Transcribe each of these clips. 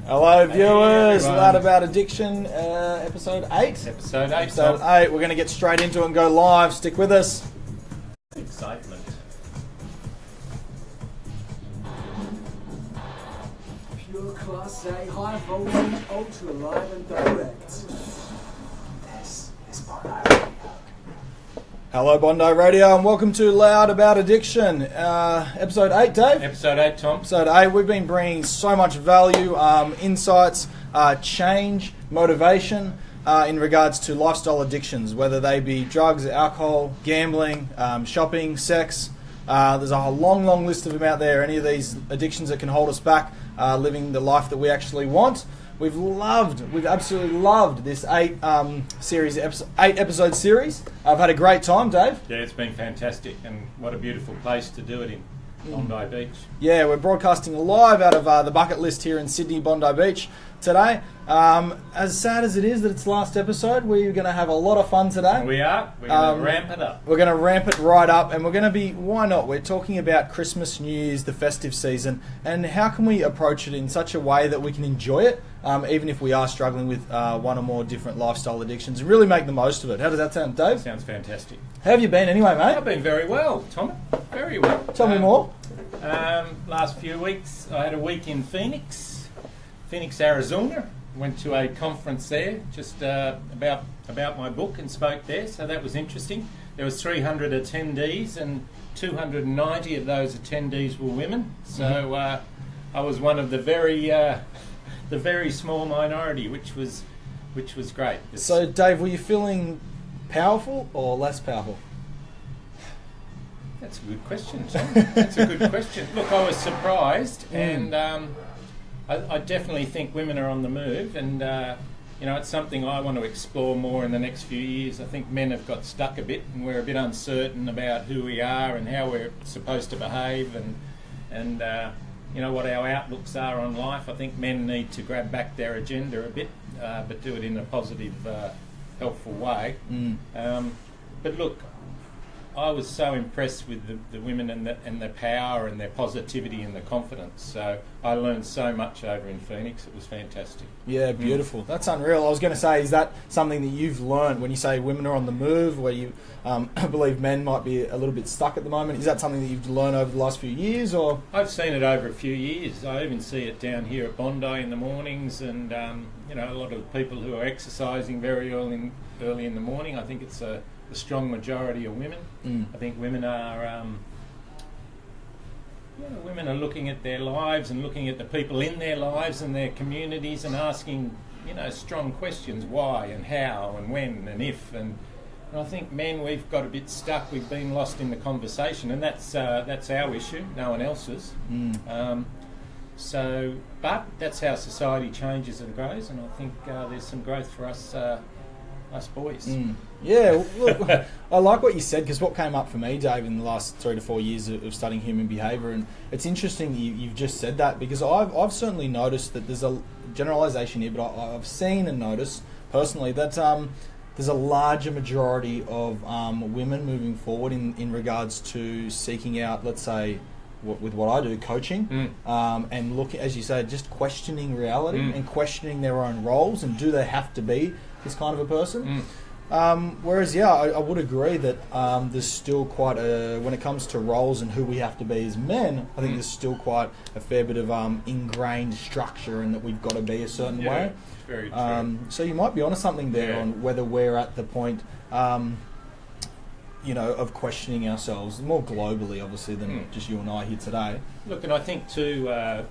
Hello viewers, Hey, Loud About Addiction, episode 8. Episode 8. Episode 8, we're going to get straight into it and go live, stick with us. Excitement. Pure Class A, high voltage, ultra live and direct. This is Bondo Radio. Hello Bondo Radio and welcome to Loud About Addiction, episode 8, Dave? Episode 8, Tom. Episode 8, we've been bringing so much value, insights, change, motivation in regards to lifestyle addictions, whether they be drugs, alcohol, gambling, shopping, sex. There's a long list of them out there, any of these addictions that can hold us back, living the life that we actually want. We've absolutely loved this 8 episode series. I've had a great time, Dave. Yeah, it's been fantastic, and what a beautiful place to do it in, Bondi Beach. Yeah, we're broadcasting live out of the bucket list here in Sydney, Bondi Beach today. As sad as it is that it's last episode, we're going to have a lot of fun today. We are. We're going to ramp it up. We're going to ramp it right up, and we're going to be, why not? We're talking about Christmas, New Year's, the festive season, and how can we approach it in such a way that we can enjoy it, even if we are struggling with one or more different lifestyle addictions, and really make the most of it. How does that sound, Dave? Sounds fantastic. How have you been anyway, mate? I've been very well, Tom. Very well. Tell me more. Last few weeks, I had a week in Phoenix, Arizona. Went to a conference there, just about my book, and spoke there. So that was interesting. There was 300 attendees, and 290 of those attendees were women. So I was one of the very small minority, which was great. So, Dave, were you feeling powerful or less powerful? That's a good question, Tom. That's a good question. Look, I was surprised, and I definitely think women are on the move, and it's something I want to explore more in the next few years. I think men have got stuck a bit, and we're a bit uncertain about who we are and how we're supposed to behave, and what our outlooks are on life. I think men need to grab back their agenda a bit, but do it in a positive, helpful way. But look, I was so impressed with the women and the power and their positivity and the confidence. So I learned so much over in Phoenix. It was fantastic. Yeah, beautiful. That's unreal. I was going to say, is that something that you've learned when you say women are on the move, where you believe men might be a little bit stuck at the moment? Is that something that you've learned over the last few years, or? I've seen it over a few years. I even see it down here at Bondi in the mornings, and a lot of people who are exercising very early in the morning. I think it's the strong majority of women. I think women are looking at their lives and looking at the people in their lives and their communities and asking strong questions, why and how and when and if, and I think men, we've got a bit stuck. We've been lost in the conversation, and that's our issue, no one else's. But that's how society changes and grows, and I think there's some growth for us boys. Yeah, look, I like what you said, because what came up for me, Dave, in the last 3 to 4 years of studying human behaviour, and it's interesting you've just said that, because I've certainly noticed that there's a generalisation here, but I've seen and noticed personally that there's a larger majority of women moving forward in regards to seeking out, let's say, with what I do, coaching, and looking, as you say, just questioning reality and questioning their own roles, and do they have to be this kind of a person? Whereas, I would agree that there's still quite when it comes to roles and who we have to be as men, I think there's still quite a fair bit of ingrained structure, and that we've got to be a certain way. Very true. So you might be onto something there on whether we're at the point, of questioning ourselves more globally, obviously, than just you and I here today. Look, and I think too, the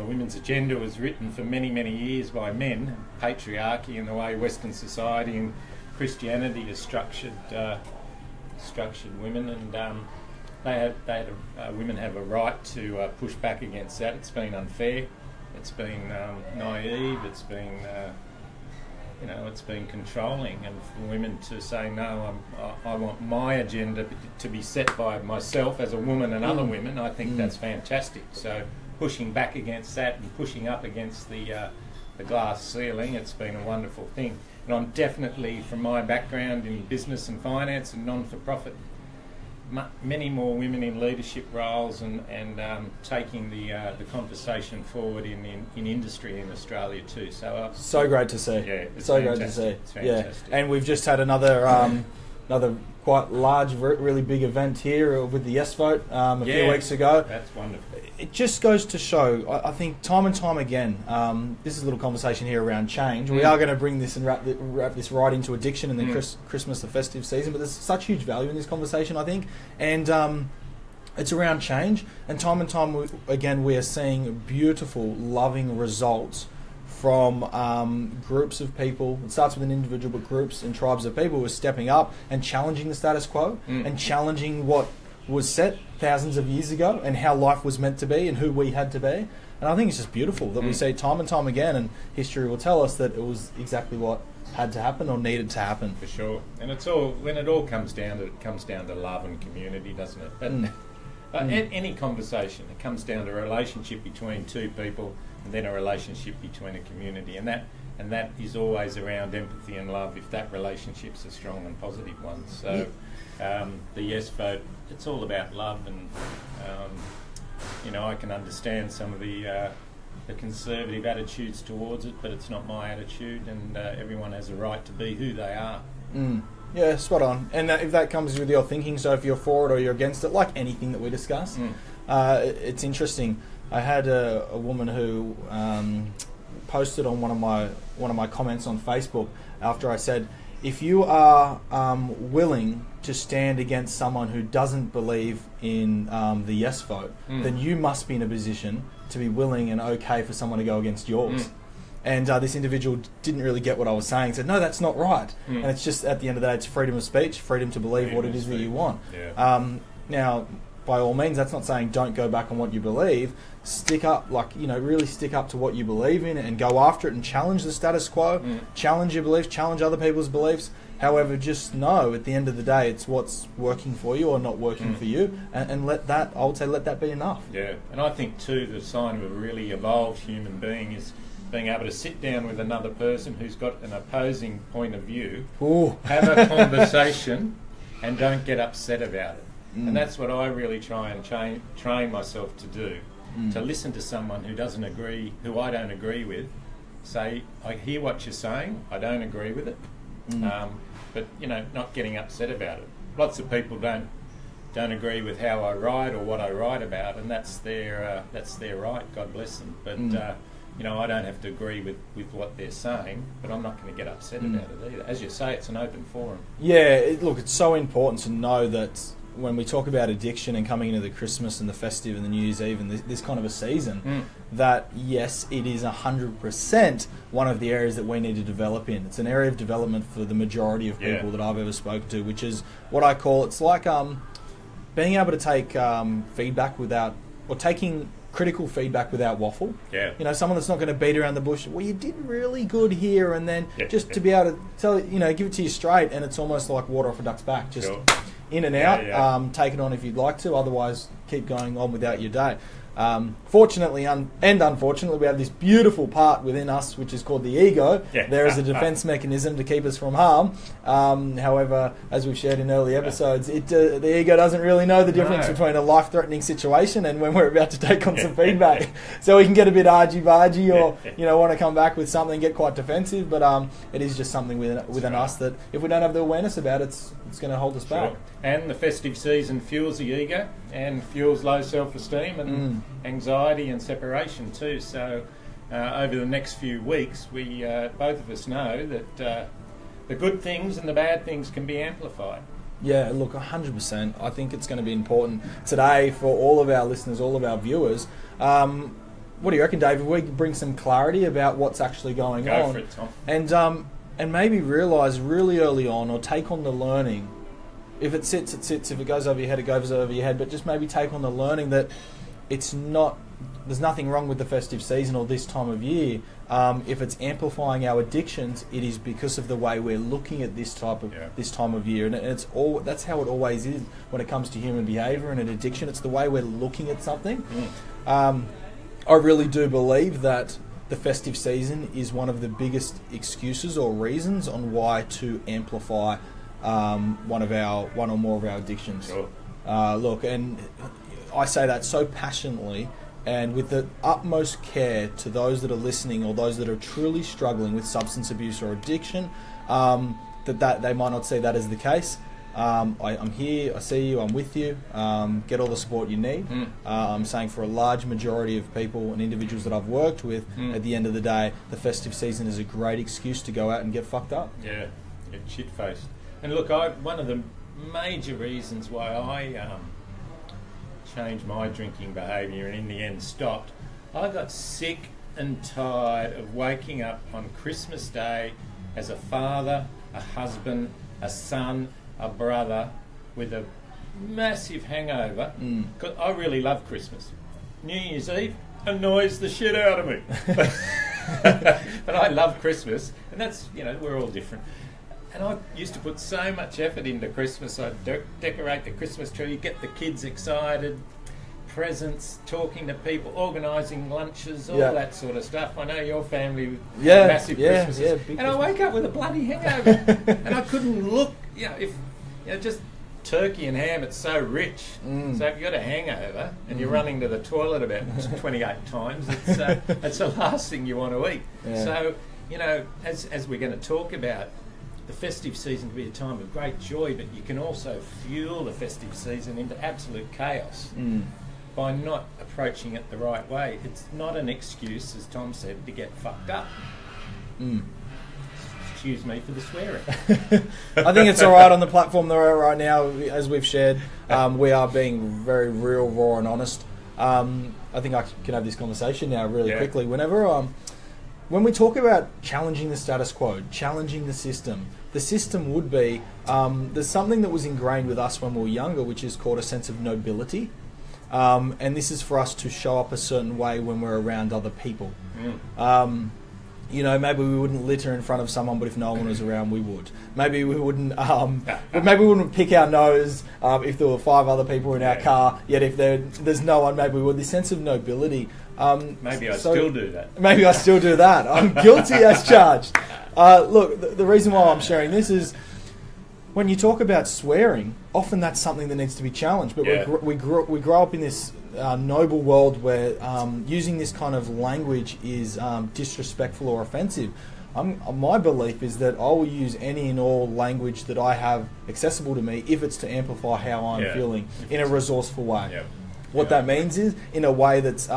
women's agenda was written for many, many years by men. Patriarchy and the way Western society and Christianity has structured women, and women have a right to push back against that. It's been unfair. It's been naive. It's been it's been controlling, and for women to say, no, I want my agenda to be set by myself as a woman and other women, I think that's fantastic. So pushing back against that and pushing up against the glass ceiling, it's been a wonderful thing. And I'm definitely, from my background in business and finance and non-for-profit many more women in leadership roles and taking the conversation forward in industry in Australia too. So great to see. Yeah, it's so fantastic. great to see. It's fantastic. Yeah, and we've just had another quite large, really big event here with the Yes Vote a few weeks ago. That's wonderful. It just goes to show, I think, time and time again, this is a little conversation here around change. We are going to bring this and wrap this right into addiction and the Christmas, the festive season, but there's such huge value in this conversation, I think. And it's around change. And time again, we are seeing beautiful, loving results from groups of people. It starts with an individual, but groups and tribes of people who are stepping up and challenging the status quo and challenging what was set thousands of years ago and how life was meant to be and who we had to be. And I think it's just beautiful that we see time and time again, and history will tell us that it was exactly what had to happen or needed to happen. For sure. And it's all, when it all comes down to love and community, doesn't it? But any conversation, it comes down to a relationship between two people and then a relationship between a community, and that is always around empathy and love if that relationship's a strong and positive one. So the Yes Vote, it's all about love, and I can understand some of the conservative attitudes towards it, but it's not my attitude, and everyone has a right to be who they are. Yeah, spot on. And if that comes with your thinking, so if you're for it or you're against it, like anything that we discuss, it's interesting. I had a woman who posted on one of my comments on Facebook after I said, if you are willing to stand against someone who doesn't believe in the Yes Vote, then you must be in a position to be willing and okay for someone to go against yours. And this individual didn't really get what I was saying, said, no, that's not right. And it's just, at the end of the day, it's freedom of speech, freedom to believe what it is that you want. Yeah. Now, by all means, that's not saying don't go back on what you believe. Stick up, really stick up to what you believe in and go after it and challenge the status quo, challenge your beliefs, challenge other people's beliefs. However, just know at the end of the day, it's what's working for you or not working for you, and let that be enough. Yeah, and I think too, the sign of a really evolved human being is being able to sit down with another person who's got an opposing point of view, have a conversation, and don't get upset about it. And that's what I really try and train myself to do, to listen to someone who doesn't agree, who I don't agree with, say, I hear what you're saying, I don't agree with it, but not getting upset about it. Lots of people don't agree with how I write or what I write about, and that's their right, God bless them. But I don't have to agree with what they're saying, but I'm not going to get upset about it either. As you say, it's an open forum. Yeah, it's so important to know that when we talk about addiction and coming into the Christmas and the festive and the New Year's Eve and this kind of a season, that yes, it is 100% one of the areas that we need to develop in. It's an area of development for the majority of people that I've ever spoken to, which is what I call, it's like being able to take feedback without, or taking critical feedback without waffle. Yeah. Someone that's not going to beat around the bush. Well, you did really good here, and then just to be able to tell, give it to you straight, and it's almost like water off a duck's back. Just in and out. Take it on if you'd like to. Otherwise, keep going on without your day. Fortunately and unfortunately, we have this beautiful part within us, which is called the ego. There is a defense mechanism to keep us from harm. However, as we've shared in early episodes, the ego doesn't really know the difference between a life-threatening situation and when we're about to take on some feedback. So we can get a bit argy-bargy or want to come back with something, get quite defensive. But it is just something within us that if we don't have the awareness about it, it's going to hold us back. And the festive season fuels the ego and fuels low self-esteem and anxiety and separation too. So over the next few weeks, we both of us know that the good things and the bad things can be amplified. Yeah, look, 100%. I think it's going to be important today for all of our listeners, all of our viewers. What do you reckon, Dave? If we can bring some clarity about what's actually going on. Go for it, Tom. And maybe realise really early on, or take on the learning. If it sits, it sits. If it goes over your head, it goes over your head. But just maybe take on the learning that it's not. There's nothing wrong with the festive season or this time of year. If it's amplifying our addictions, it is because of the way we're looking at this time of year, and that's how it always is when it comes to human behaviour and an addiction. It's the way we're looking at something. I really do believe that the festive season is one of the biggest excuses or reasons on why to amplify one or more of our addictions. Look, and I say that so passionately and with the utmost care to those that are listening or those that are truly struggling with substance abuse or addiction, that they might not see that as the case. I'm here, I see you, I'm with you, get all the support you need. I'm saying for a large majority of people and individuals that I've worked with, at the end of the day, the festive season is a great excuse to go out and get fucked up. Yeah, get shit-faced. And look, one of the major reasons why I changed my drinking behaviour and in the end stopped, I got sick and tired of waking up on Christmas Day as a father, a husband, a son, a brother with a massive hangover. Cause I really love Christmas. New Year's Eve annoys the shit out of me. But I love Christmas, and that's, we're all different. And I used to put so much effort into Christmas. I'd decorate the Christmas tree, get the kids excited, presents, talking to people, organising lunches, all that sort of stuff. I know your family with massive Christmases. And I wake up with a bloody hangover. And I couldn't look, just turkey and ham, it's so rich. So if you've got a hangover and you're running to the toilet about 28 times, it's the last thing you want to eat. So, as we're going to talk about, the festive season can be a time of great joy, but you can also fuel the festive season into absolute chaos by not approaching it the right way. It's not an excuse, as Tom said, to get fucked up. Excuse me for the swearing. I think it's all right on the platform that we're at right now, as we've shared. We are being very real, raw and honest. I think I can have this conversation now really quickly. When we talk about challenging the status quo, challenging the system would be, there's something that was ingrained with us when we were younger, which is called a sense of nobility. And this is for us to show up a certain way when we're around other people. Maybe we wouldn't litter in front of someone, but if no one was around, we would. Maybe we wouldn't. Maybe we wouldn't pick our nose if there were 5 other people in our car. Yet if there's no one, maybe we would. This sense of nobility. Maybe I still do that. Maybe I still do that. I'm guilty as charged. Look, the reason why I'm sharing this is when you talk about swearing, often that's something that needs to be challenged. But we grow up in this noble world where using this kind of language is disrespectful or offensive. My belief is that I will use any and all language that I have accessible to me if it's to amplify how I'm feeling in a resourceful way. What that means is in a way that's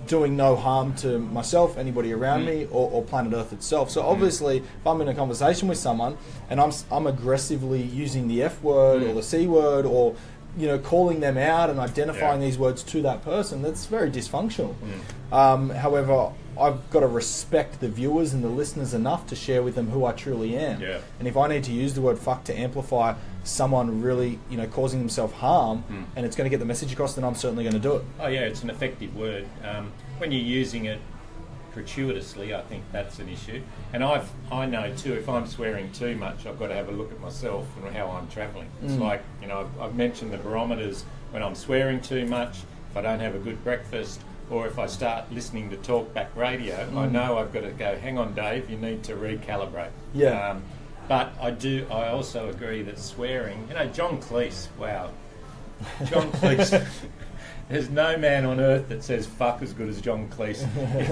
doing no harm to myself, anybody around me, or planet Earth itself. So obviously, if I'm in a conversation with someone and I'm aggressively using the F word or the C word or calling them out and identifying these words to that person, that's very dysfunctional. However, I've got to respect the viewers and the listeners enough to share with them who I truly am. And if I need to use the word fuck to amplify someone really, causing themselves harm, and it's going to get the message across, then I'm certainly going to do it. Oh yeah, it's an effective word. When you're using it gratuitously, I think that's an issue. And I know too, if I'm swearing too much, I've got to have a look at myself and how I'm travelling. It's like, I've mentioned the barometers when I'm swearing too much, if I don't have a good breakfast, or if I start listening to talkback radio, I know I've got to go, hang on Dave, you need to recalibrate. But I also agree that swearing, John Cleese, wow. John Cleese, there's no man on earth that says fuck as good as John Cleese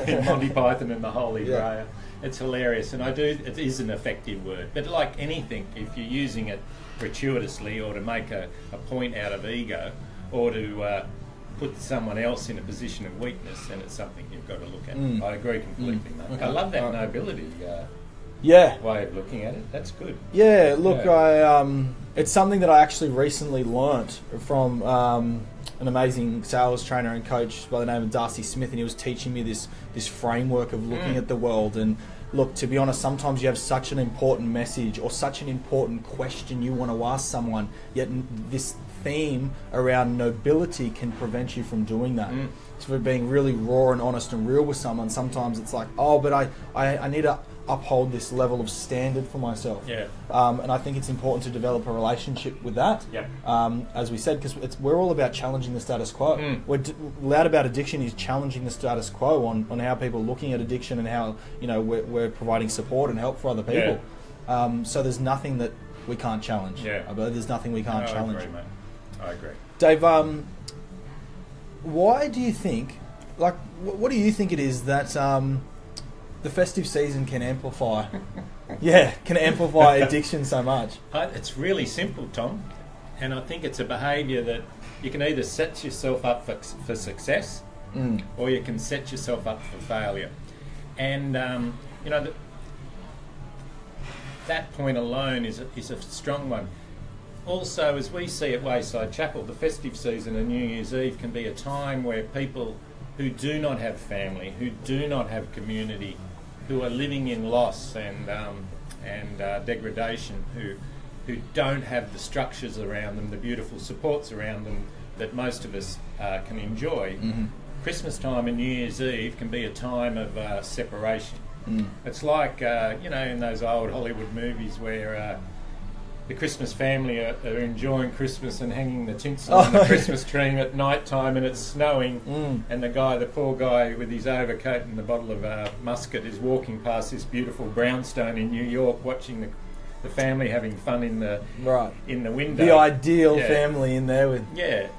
in Monty Python and the Holy Grail. It's hilarious, and it is an effective word. But like anything, if you're using it gratuitously or to make a point out of ego or to put someone else in a position of weakness, then it's something you've got to look at. I agree completely, mate. Okay. I love that nobility way of looking at it. That's good. Yeah, look, it's something that I actually recently learnt from an amazing sales trainer and coach by the name of Darcy Smith, and he was teaching me this framework of looking at the world. And look, to be honest, sometimes you have such an important message or such an important question you want to ask someone, yet this theme around nobility can prevent you from doing that. So for being really raw and honest and real with someone, sometimes it's like, but I need to uphold this level of standard for myself. And I think it's important to develop a relationship with that. As we said, because we're all about challenging the status quo. We're loud about addiction is challenging the status quo on how people are looking at addiction and how we're providing support and help for other people. So there's nothing that we can't challenge. I believe there's nothing we can't challenge. I agree, mate. I agree. Dave, why do you think, like, what do you think it is that the festive season can amplify addiction so much? It's really simple, Tom, and I think it's a behaviour that you can either set yourself up for success or you can set yourself up for failure. And, that point alone is a strong one. Also, as we see at Wayside Chapel, the festive season and New Year's Eve can be a time where people who do not have family, who do not have community, who are living in loss and degradation, who don't have the structures around them, the beautiful supports around them that most of us can enjoy. Christmas time and New Year's Eve can be a time of separation. It's like, in those old Hollywood movies where the Christmas family are enjoying Christmas and hanging the tinsel on the Christmas tree at night time and it's snowing and the poor guy with his overcoat and the bottle of muscat is walking past this beautiful brownstone in New York watching the family having fun in the window. The ideal family in there with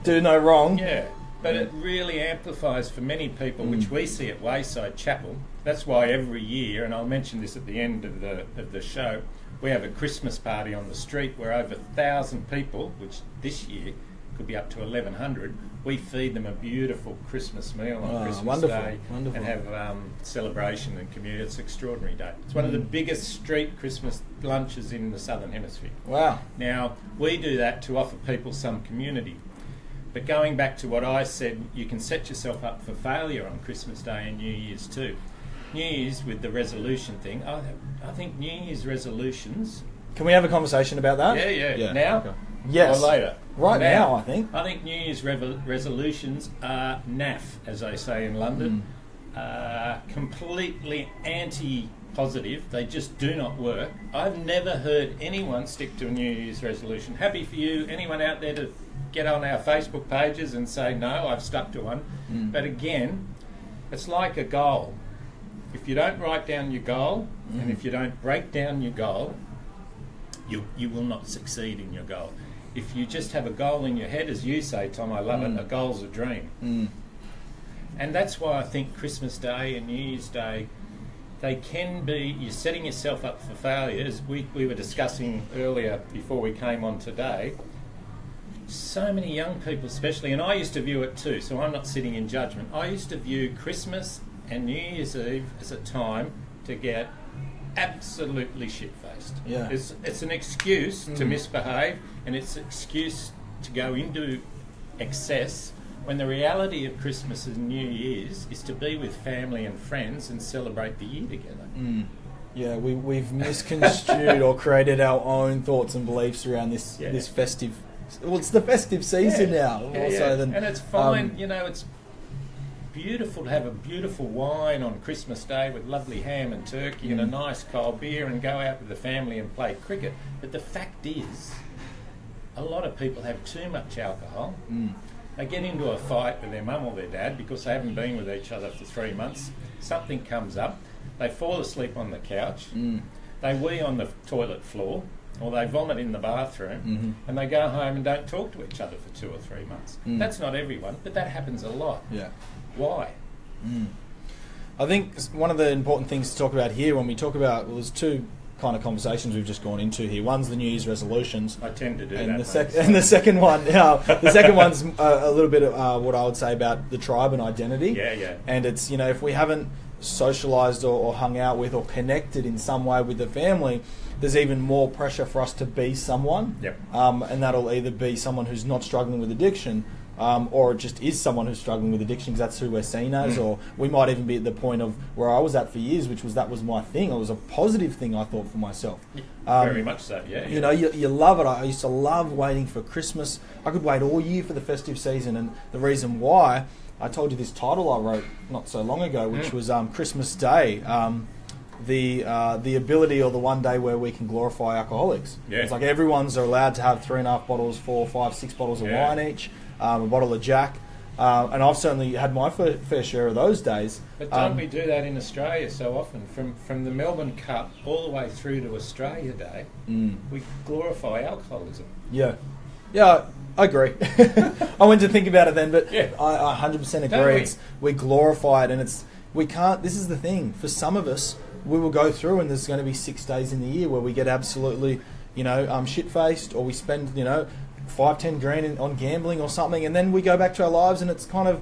do no wrong. Yeah. But it really amplifies for many people, which we see at Wayside Chapel. That's why every year, and I'll mention this at the end of the show, we have a Christmas party on the street where over 1,000 people, which this year could be up to 1,100, we feed them a beautiful Christmas meal on Christmas Day and have celebration and community. It's an extraordinary day. It's one of the biggest street Christmas lunches in the Southern Hemisphere. Wow. Now, we do that to offer people some community. But going back to what I said, you can set yourself up for failure on Christmas Day and New Year's too. New Year's with the resolution thing, I think New Year's resolutions... Can we have a conversation about that? Yeah. Now? Okay. Yes. Or later? Right now, I think. I think New Year's resolutions are naff, as they say in London. Completely anti-positive. They just do not work. I've never heard anyone stick to a New Year's resolution. Happy for you. Anyone out there to get on our Facebook pages and say, no, I've stuck to one. But again, it's like a goal. If you don't write down your goal and if you don't break down your goal, you will not succeed in your goal. If you just have a goal in your head, as you say, Tom, I love it, a goal's a dream. And that's why I think Christmas Day and New Year's Day, they can be, you're setting yourself up for failure. As we were discussing earlier before we came on today, so many young people especially, and I used to view it too, so I'm not sitting in judgment. I used to view Christmas and New Year's Eve as a time to get absolutely shit-faced. Yeah. It's an excuse to misbehave, and it's an excuse to go into excess, when the reality of Christmas and New Year's is to be with family and friends and celebrate the year together. Yeah, we've misconstrued or created our own thoughts and beliefs around this festive... Well, it's the festive season now. And it's fine, it's beautiful to have a beautiful wine on Christmas Day with lovely ham and turkey and a nice cold beer and go out with the family and play cricket. But the fact is, a lot of people have too much alcohol. They get into a fight with their mum or their dad because they haven't been with each other for 3 months. Something comes up. They fall asleep on the couch. They wee on the toilet floor. Or they vomit in the bathroom and they go home and don't talk to each other for 2 or 3 months. That's not everyone, but that happens a lot. Yeah. Why? I think one of the important things to talk about here when we talk about, well, there's two kind of conversations we've just gone into here. One's the New Year's resolutions. I tend to do and that. And the second one, the second one's a little bit of what I would say about the tribe and identity. Yeah. And it's, if we haven't socialised or hung out with or connected in some way with the family, there's even more pressure for us to be someone. Yep. And that'll either be someone who's not struggling with addiction, or it just is someone who's struggling with addiction because that's who we're seen as, or we might even be at the point of where I was at for years, which was that was my thing. It was a positive thing, I thought, for myself. Very much so, yeah. You love it. I used to love waiting for Christmas. I could wait all year for the festive season, and the reason why, I told you this title I wrote not so long ago, which was Christmas Day. The ability, or the one day where we can glorify alcoholics. Yeah. It's like everyone's allowed to have 3.5 bottles, 4, 5, 6 bottles of wine each, a bottle of Jack, and I've certainly had my fair share of those days. But don't we do that in Australia so often? From the Melbourne Cup all the way through to Australia Day, we glorify alcoholism. Yeah, I agree. I went to think about it then, but Yeah. I 100% Don't agree. we? We glorify it, and we can't. This is the thing. For some of us, we will go through, and there's going to be 6 days in the year where we get absolutely, shit faced, or we spend, 5-10 grand on gambling or something, and then we go back to our lives, and it's kind of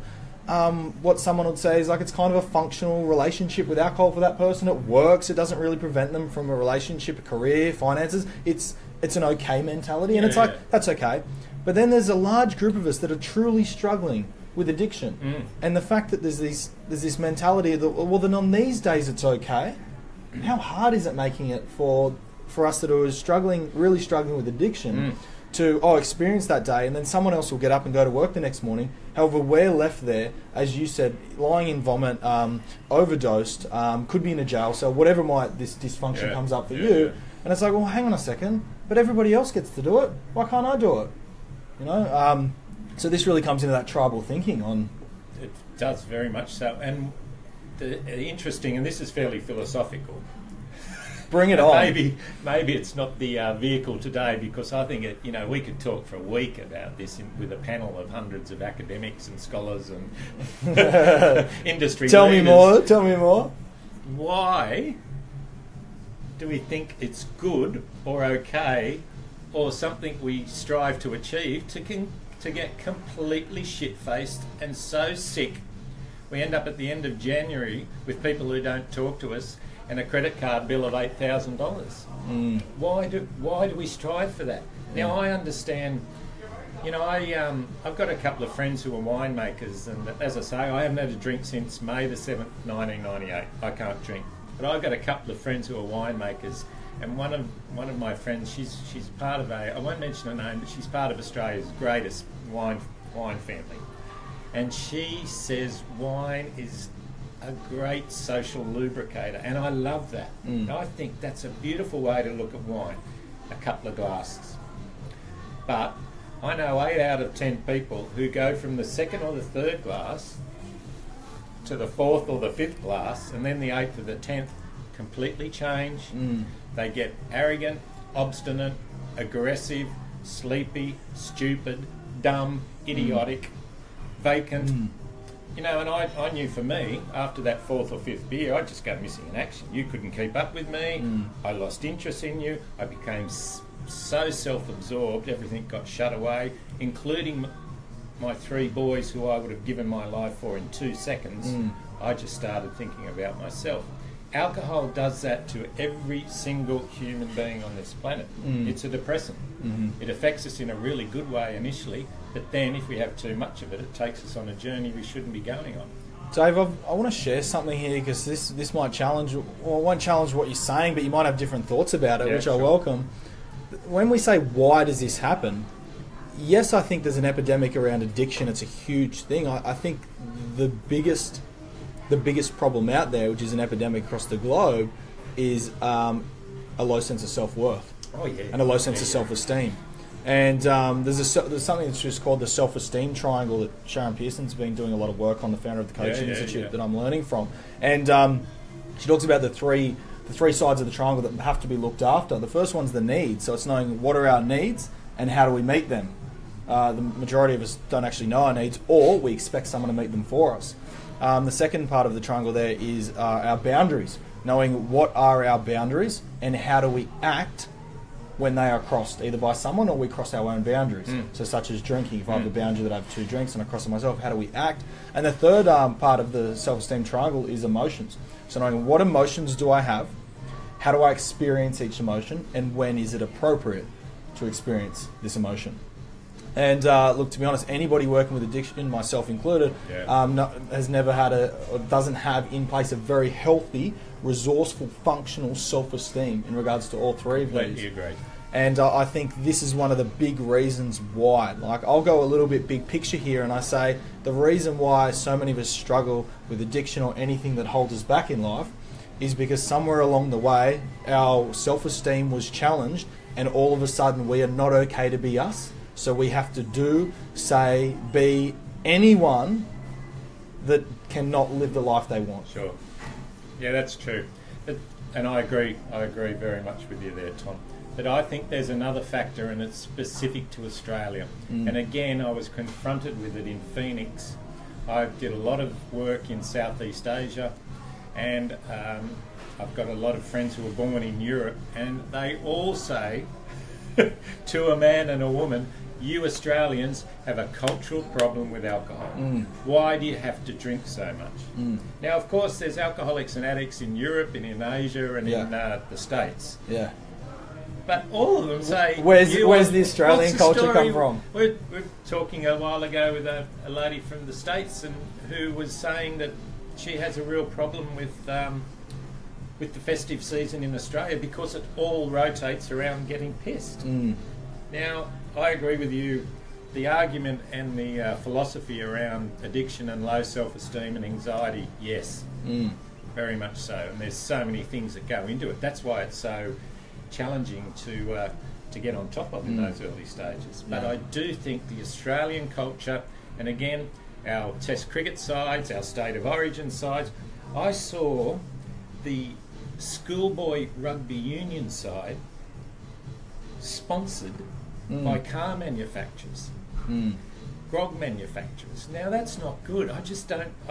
what someone would say is like it's kind of a functional relationship with alcohol for that person. It works. It doesn't really prevent them from a relationship, a career, finances. It's an okay mentality, and it's like that's okay. But then there's a large group of us that are truly struggling with addiction, and the fact that there's this mentality that, well, then on these days it's okay. How hard is it making it for us that are really struggling with addiction to experience that day, and then someone else will get up and go to work the next morning. However, we're left there, as you said, lying in vomit, overdosed, could be in a jail cell, whatever this dysfunction comes up for you. And it's like, well, hang on a second, but everybody else gets to do it. Why can't I do it? So this really comes into that tribal thinking on. It does very much so, and the interesting, and this is fairly philosophical. Bring it on. Maybe it's not the vehicle today, because I think we could talk for a week about this with a panel of hundreds of academics and scholars and industry. Tell leaders. me more. Why do we think it's good or okay or something we strive to achieve to get completely shit-faced and so sick we end up at the end of January with people who don't talk to us and a credit card bill of $8,000? Why do we strive for that? Now, I understand, I've got a couple of friends who are winemakers, and as I say, I haven't had a drink since May the 7th, 1998. I can't drink. But I've got a couple of friends who are winemakers, and one of my friends, she's part of I won't mention her name, but she's part of Australia's greatest wine family. And she says wine is a great social lubricator, and I love that. I think that's a beautiful way to look at wine, a couple of glasses. But I know 8 out of 10 people who go from the second or the third glass to the fourth or the fifth glass, and then the 8th or the 10th completely change. They get arrogant, obstinate, aggressive, sleepy, stupid, dumb, idiotic, vacant. And I knew for me, after that 4th or 5th beer, I'd just go missing in action. You couldn't keep up with me. I lost interest in you. I became so self-absorbed, everything got shut away, including my 3 boys who I would have given my life for in 2 seconds. I just started thinking about myself. Alcohol does that to every single human being on this planet. It's a depressant. It affects us in a really good way initially, but then if we have too much of it, it takes us on a journey we shouldn't be going on. Dave, I want to share something here, because this might challenge, or it won't challenge what you're saying, but you might have different thoughts about it, which I welcome. When we say, why does this happen? Yes, I think there's an epidemic around addiction. It's a huge thing. I think the biggest problem out there, which is an epidemic across the globe, is a low sense of self-worth. And a low sense of self-esteem. And there's something that's just called the self-esteem triangle that Sharon Pearson's been doing a lot of work on, the founder of the Coaching Institute that I'm learning from. And she talks about the three sides of the triangle that have to be looked after. The first one's the needs. So it's knowing what are our needs and how do we meet them. The majority of us don't actually know our needs, or we expect someone to meet them for us. The second part of the triangle there is our boundaries, knowing what are our boundaries and how do we act when they are crossed, either by someone or we cross our own boundaries. So such as drinking, if I have a boundary that I have 2 drinks and I cross it myself, how do we act? And the third part of the self-esteem triangle is emotions. So knowing what emotions do I have, how do I experience each emotion, and when is it appropriate to experience this emotion? And look, to be honest, anybody working with addiction, myself included, has never had or doesn't have in place a very healthy, resourceful, functional self-esteem in regards to all 3 of these. Completely agree. And I think this is one of the big reasons why. Like, I'll go a little bit big picture here, and I say the reason why so many of us struggle with addiction or anything that holds us back in life is because somewhere along the way our self-esteem was challenged, and all of a sudden we are not okay to be us. So we have to do, say, be anyone that cannot live the life they want. Sure. Yeah, that's true. And I agree very much with you there, Tom. But I think there's another factor, and it's specific to Australia. And again, I was confronted with it in Phoenix. I did a lot of work in Southeast Asia, and I've got a lot of friends who were born in Europe, and they all say to a man and a woman, you Australians have a cultural problem with alcohol. Why do you have to drink so much? Now, of course, there's alcoholics and addicts in Europe and in Asia and in the States. Yeah. But all of them say... Where's the Australian culture come from? We're talking a while ago with a lady from the States and who was saying that she has a real problem with the festive season in Australia because it all rotates around getting pissed. Now, I agree with you. The argument and the philosophy around addiction and low self-esteem and anxiety, yes, very much so. And there's so many things that go into it. That's why it's so challenging to get on top of in those early stages. But I do think the Australian culture, and again, our Test cricket sides, our state of origin sides, I saw the schoolboy rugby union side sponsored by car manufacturers, grog manufacturers. Now that's not good. I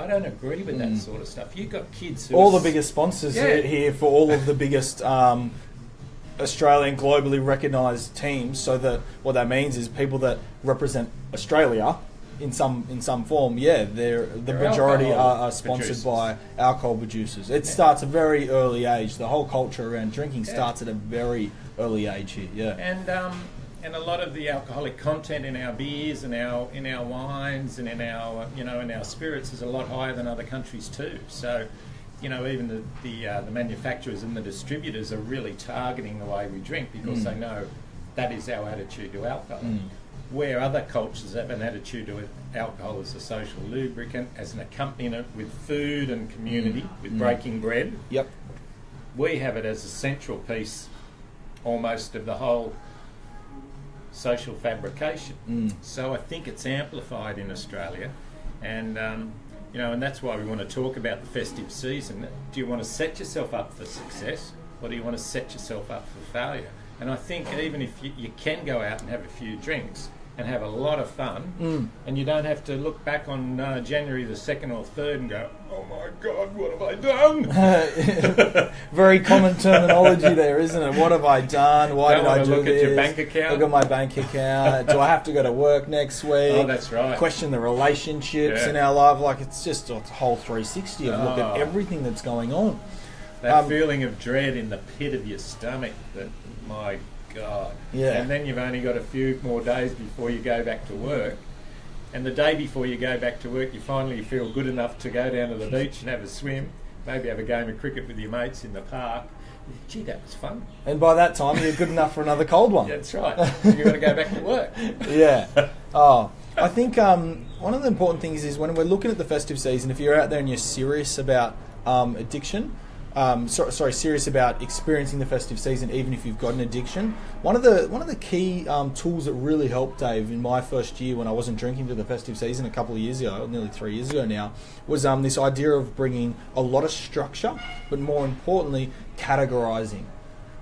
don't agree with that sort of stuff. You've got kids who all the biggest sponsors here for all of the biggest Australian globally recognised teams, so that what that means is people that represent Australia in some form, they're majority are sponsored producers. By alcohol producers. It starts at a very early age. The whole culture around drinking starts at a very early age here. And a lot of the alcoholic content in our beers and in our wines and in our in our spirits is a lot higher than other countries too. So, even the manufacturers and the distributors are really targeting the way we drink because they know that is our attitude to alcohol. Where other cultures have an attitude to alcohol as a social lubricant, as an accompaniment with food and community, with breaking bread. Yep. We have it as a central piece almost of the whole social fabrication. So I think it's amplified in Australia, and and that's why we want to talk about the festive season. Do you want to set yourself up for success, or do you want to set yourself up for failure? And I think even if you can go out and have a few drinks and have a lot of fun, and you don't have to look back on January the 2nd or 3rd and go, oh my God, what have I done? Very common terminology there, isn't it? What have I done? Why did I do look this? At your bank account. Look at my bank account. Do I have to go to work next week? Oh, that's right. Question the relationships in our life. Like, it's just a whole 360 of look at everything that's going on. That feeling of dread in the pit of your stomach, that, my God. Yeah. And then you've only got a few more days before you go back to work. And the day before you go back to work, you finally feel good enough to go down to the beach and have a swim, maybe have a game of cricket with your mates in the park. Gee, that was fun. And by that time, you're good enough for another cold one. That's right. You've got to go back to work. Yeah. I think one of the important things is when we're looking at the festive season, if you're out there and you're serious about addiction, serious about experiencing the festive season, even if you've got an addiction. One of the key tools that really helped, Dave, in my first year when I wasn't drinking to the festive season a couple of years ago, nearly 3 years ago now, was this idea of bringing a lot of structure, but more importantly, categorizing.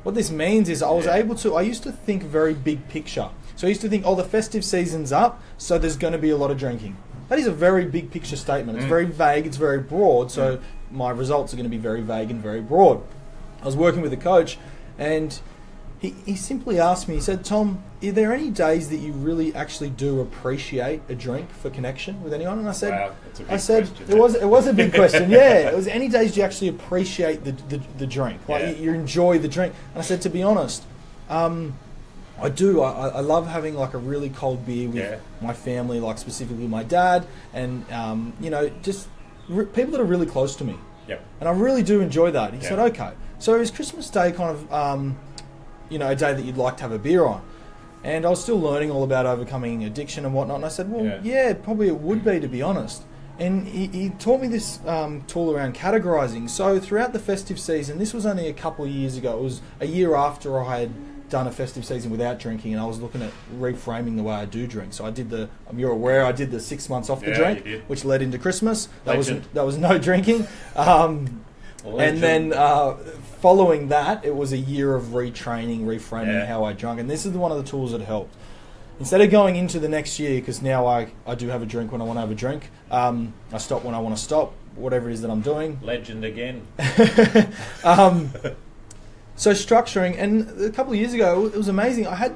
What this means is I used to think very big picture. So I used to think, the festive season's up, so there's going to be a lot of drinking. That is a very big picture statement. It's very vague, it's very broad, so my results are going to be very vague and very broad. I was working with a coach, and he simply asked me, he said, Tom, are there any days that you really actually do appreciate a drink for connection with anyone? And I said, wow, that's a big question. It was a big question, yeah. It was, any days do you actually appreciate the drink? Like you enjoy the drink? And I said, to be honest, I do. I love having like a really cold beer with my family, like specifically my dad, and just people that are really close to me. Yep. And I really do enjoy that. He said, okay. So is Christmas Day kind of a day that you'd like to have a beer on? And I was still learning all about overcoming addiction and whatnot. And I said, well, probably it would be, to be honest. And he taught me this tool around categorizing. So throughout the festive season, this was only a couple of years ago. It was a year after I had done a festive season without drinking, and I was looking at reframing the way I do drink. So I did you're aware, I did the 6 months off the drink, which led into Christmas. That was no drinking. And then following that, it was a year of retraining, reframing how I drank. And this is one of the tools that helped. Instead of going into the next year, because now I do have a drink when I want to have a drink, I stop when I want to stop, whatever it is that I'm doing. Legend again. So structuring, and a couple of years ago, it was amazing. I had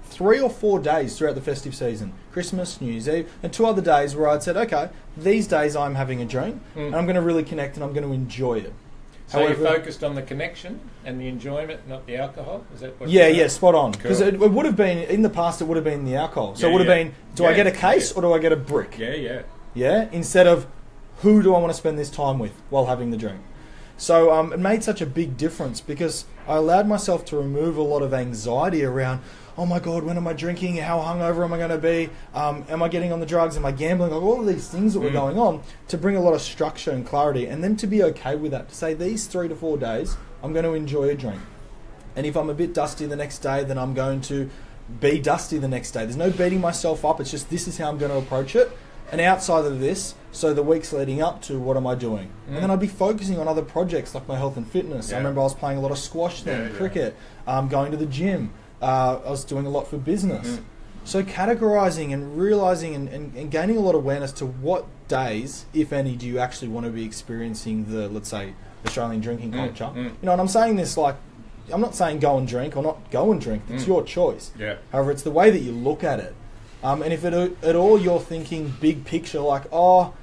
3 or 4 days throughout the festive season, Christmas, New Year's Eve, and 2 other days where I'd said, okay, these days I'm having a drink, and I'm going to really connect and I'm going to enjoy it. So however, you focused on the connection and the enjoyment, not the alcohol? Is that what spot on. Because it would have been, in the past, it would have been the alcohol. So it would have been, do I get a case or do I get a brick? Yeah? Instead of, who do I want to spend this time with while having the drink? So it made such a big difference because I allowed myself to remove a lot of anxiety around, oh my God, when am I drinking? How hungover am I going to be? Am I getting on the drugs? Am I gambling? Like all of these things that were going on, to bring a lot of structure and clarity, and then to be okay with that, to say these 3 to 4 days, I'm going to enjoy a drink. And if I'm a bit dusty the next day, then I'm going to be dusty the next day. There's no beating myself up. It's just, this is how I'm going to approach it. And outside of this, so the weeks leading up to, what am I doing? And then I'd be focusing on other projects like my health and fitness. I remember I was playing a lot of squash then, cricket, going to the gym. I was doing a lot for business. So categorising and realising and gaining a lot of awareness to what days, if any, do you actually want to be experiencing the, let's say, Australian drinking culture. You know, and I'm saying this like, I'm not saying go and drink or not go and drink. It's your choice. However, it's the way that you look at it. And if at all you're thinking big picture, like, oh,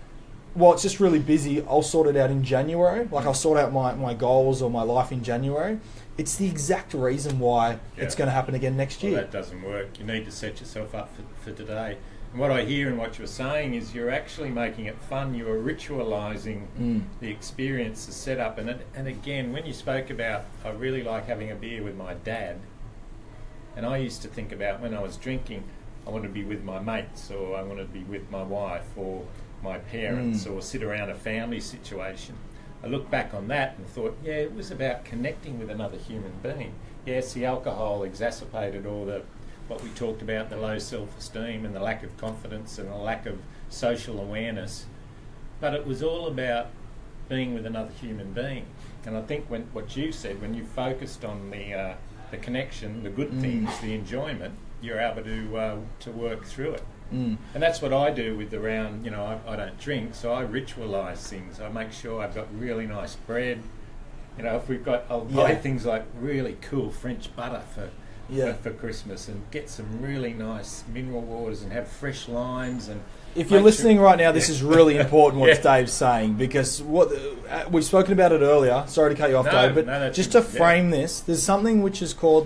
well, it's just really busy, I'll sort it out in January. Like, I'll sort out my goals or my life in January. It's the exact reason why it's going to happen again next year. Well, that doesn't work. You need to set yourself up for today. And what I hear and what you're saying is you're actually making it fun. You are ritualising the experience, the setup. And again, when you spoke about, I really like having a beer with my dad, and I used to think about when I was drinking, I want to be with my mates, or I want to be with my wife or my parents, or sit around a family situation. I look back on that and thought, it was about connecting with another human being. Yes, the alcohol exacerbated all what we talked about, the low self-esteem and the lack of confidence and the lack of social awareness. But it was all about being with another human being. And I think what you said, when you focused on the connection, the good things, the enjoyment, you're able to work through it. And that's what I do with the round. You know, I don't drink, so I ritualise things. I make sure I've got really nice bread. You know, if we've got, I'll buy things like really cool French butter for Christmas, and get some really nice mineral waters and have fresh limes. And if you're listening right now, this is really important what Dave's saying, because what we've spoken about it earlier. Sorry to cut you off, Dave, but just to frame this, there's something which is called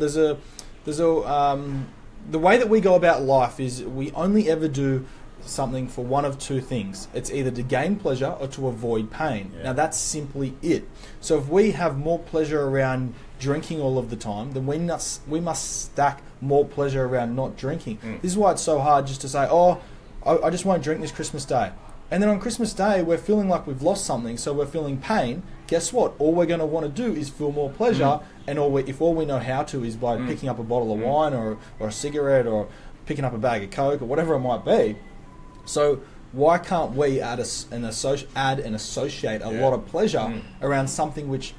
the way that we go about life is we only ever do something for one of two things. It's either to gain pleasure or to avoid pain. Now that's simply it. So if we have more pleasure around drinking all of the time, then we must stack more pleasure around not drinking. This is why it's so hard just to say, oh, I just won't drink this Christmas Day. And then on Christmas Day, we're feeling like we've lost something, so we're feeling pain. Guess what? All we're going to want to do is feel more pleasure, and if all we know how to is by picking up a bottle of wine or a cigarette or picking up a bag of Coke or whatever it might be. So why can't we add and associate a lot of pleasure around something which,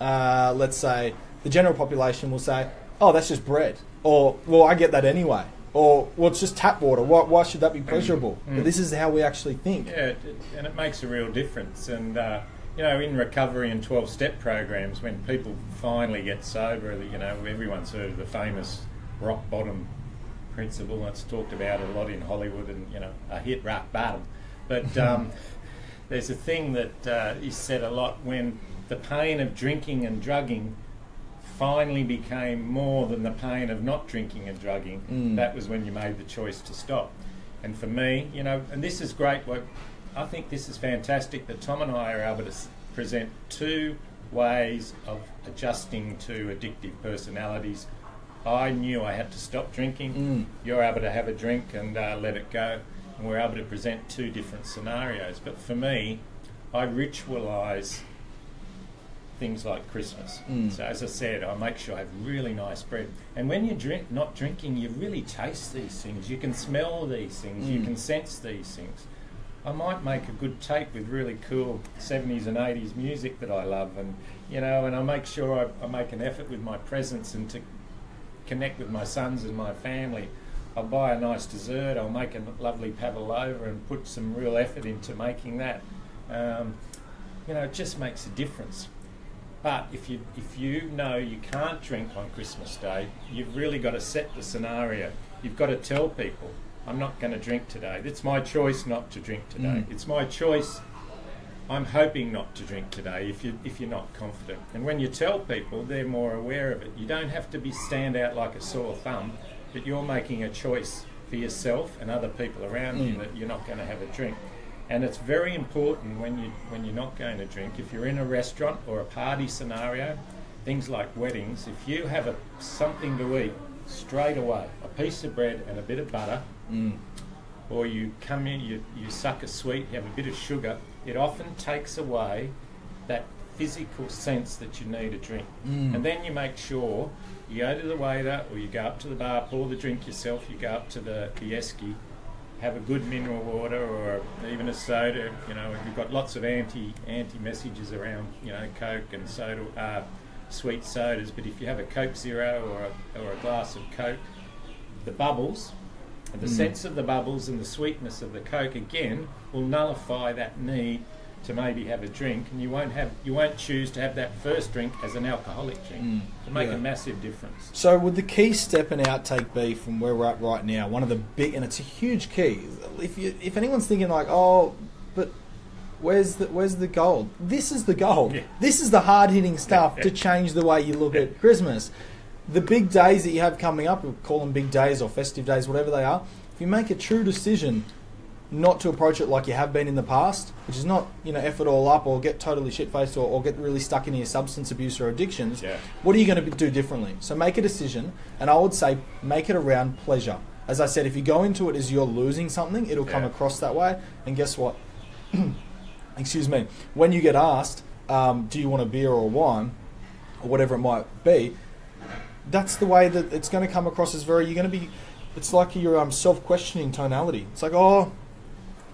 let's say, the general population will say, oh, that's just bread, or, well, I get that anyway. Or, well, it's just tap water. Why should that be pleasurable? But this is how we actually think. Yeah, and it makes a real difference. And, you know, in recovery and 12-step programs, when people finally get sober, you know, everyone's heard of the famous rock bottom principle. That's talked about a lot in Hollywood, and, you know, a hit rock bottom. But there's a thing that is said a lot: when the pain of drinking and drugging finally became more than the pain of not drinking and drugging, that was when you made the choice to stop. And for me, you know, and this is great, I think this is fantastic that Tom and I are able to present two ways of adjusting to addictive personalities. I knew I had to stop drinking. You're able to have a drink and let it go. And we're able to present two different scenarios. But for me, I ritualise things like Christmas. So as I said, I make sure I have really nice bread. And when you're not drinking, you really taste these things. You can smell these things. You can sense these things. I might make a good tape with really cool 70s and 80s music that I love, and and I make sure I make an effort with my presence and to connect with my sons and my family. I'll buy a nice dessert, I'll make a lovely pavlova and put some real effort into making that. It just makes a difference. But if you know you can't drink on Christmas Day, you've really got to set the scenario. You've got to tell people, I'm not going to drink today. It's my choice not to drink today. It's my choice. I'm hoping not to drink today if you're not confident. And when you tell people, they're more aware of it. You don't have to stand out like a sore thumb, but you're making a choice for yourself and other people around you that you're not going to have a drink. And it's very important when you're not going to drink. If you're in a restaurant or a party scenario, things like weddings, if you have something to eat straight away, a piece of bread and a bit of butter, or you come in, you suck a sweet, you have a bit of sugar, it often takes away that physical sense that you need a drink. And then you make sure you go to the waiter or you go up to the bar, pour the drink yourself, you go up to the esky, have a good mineral water or even a soda. We've got lots of anti messages around, Coke and soda, sweet sodas, but if you have a Coke Zero or a glass of Coke, the bubbles, and the sense of the bubbles and the sweetness of the Coke again will nullify that need to maybe have a drink, and you won't choose to have that first drink as an alcoholic drink. To make a massive difference. So would the key step and outtake be from where we're at right now? One of the big, and it's a huge key. If anyone's thinking like, oh, but where's the gold? This is the gold. Yeah. This is the hard hitting stuff to change the way you look at Christmas. The big days that you have coming up, we'll call them big days or festive days, whatever they are. If you make a true decision not to approach it like you have been in the past, which is not, F it all up or get totally shit-faced or get really stuck into your substance abuse or addictions, what are you going to do differently? So make a decision, and I would say make it around pleasure. As I said, if you go into it as you're losing something, it'll come across that way. And guess what? Excuse me. When you get asked, do you want a beer or a wine, or whatever it might be, that's the way that it's going to come across as it's like your self-questioning tonality. It's like, oh,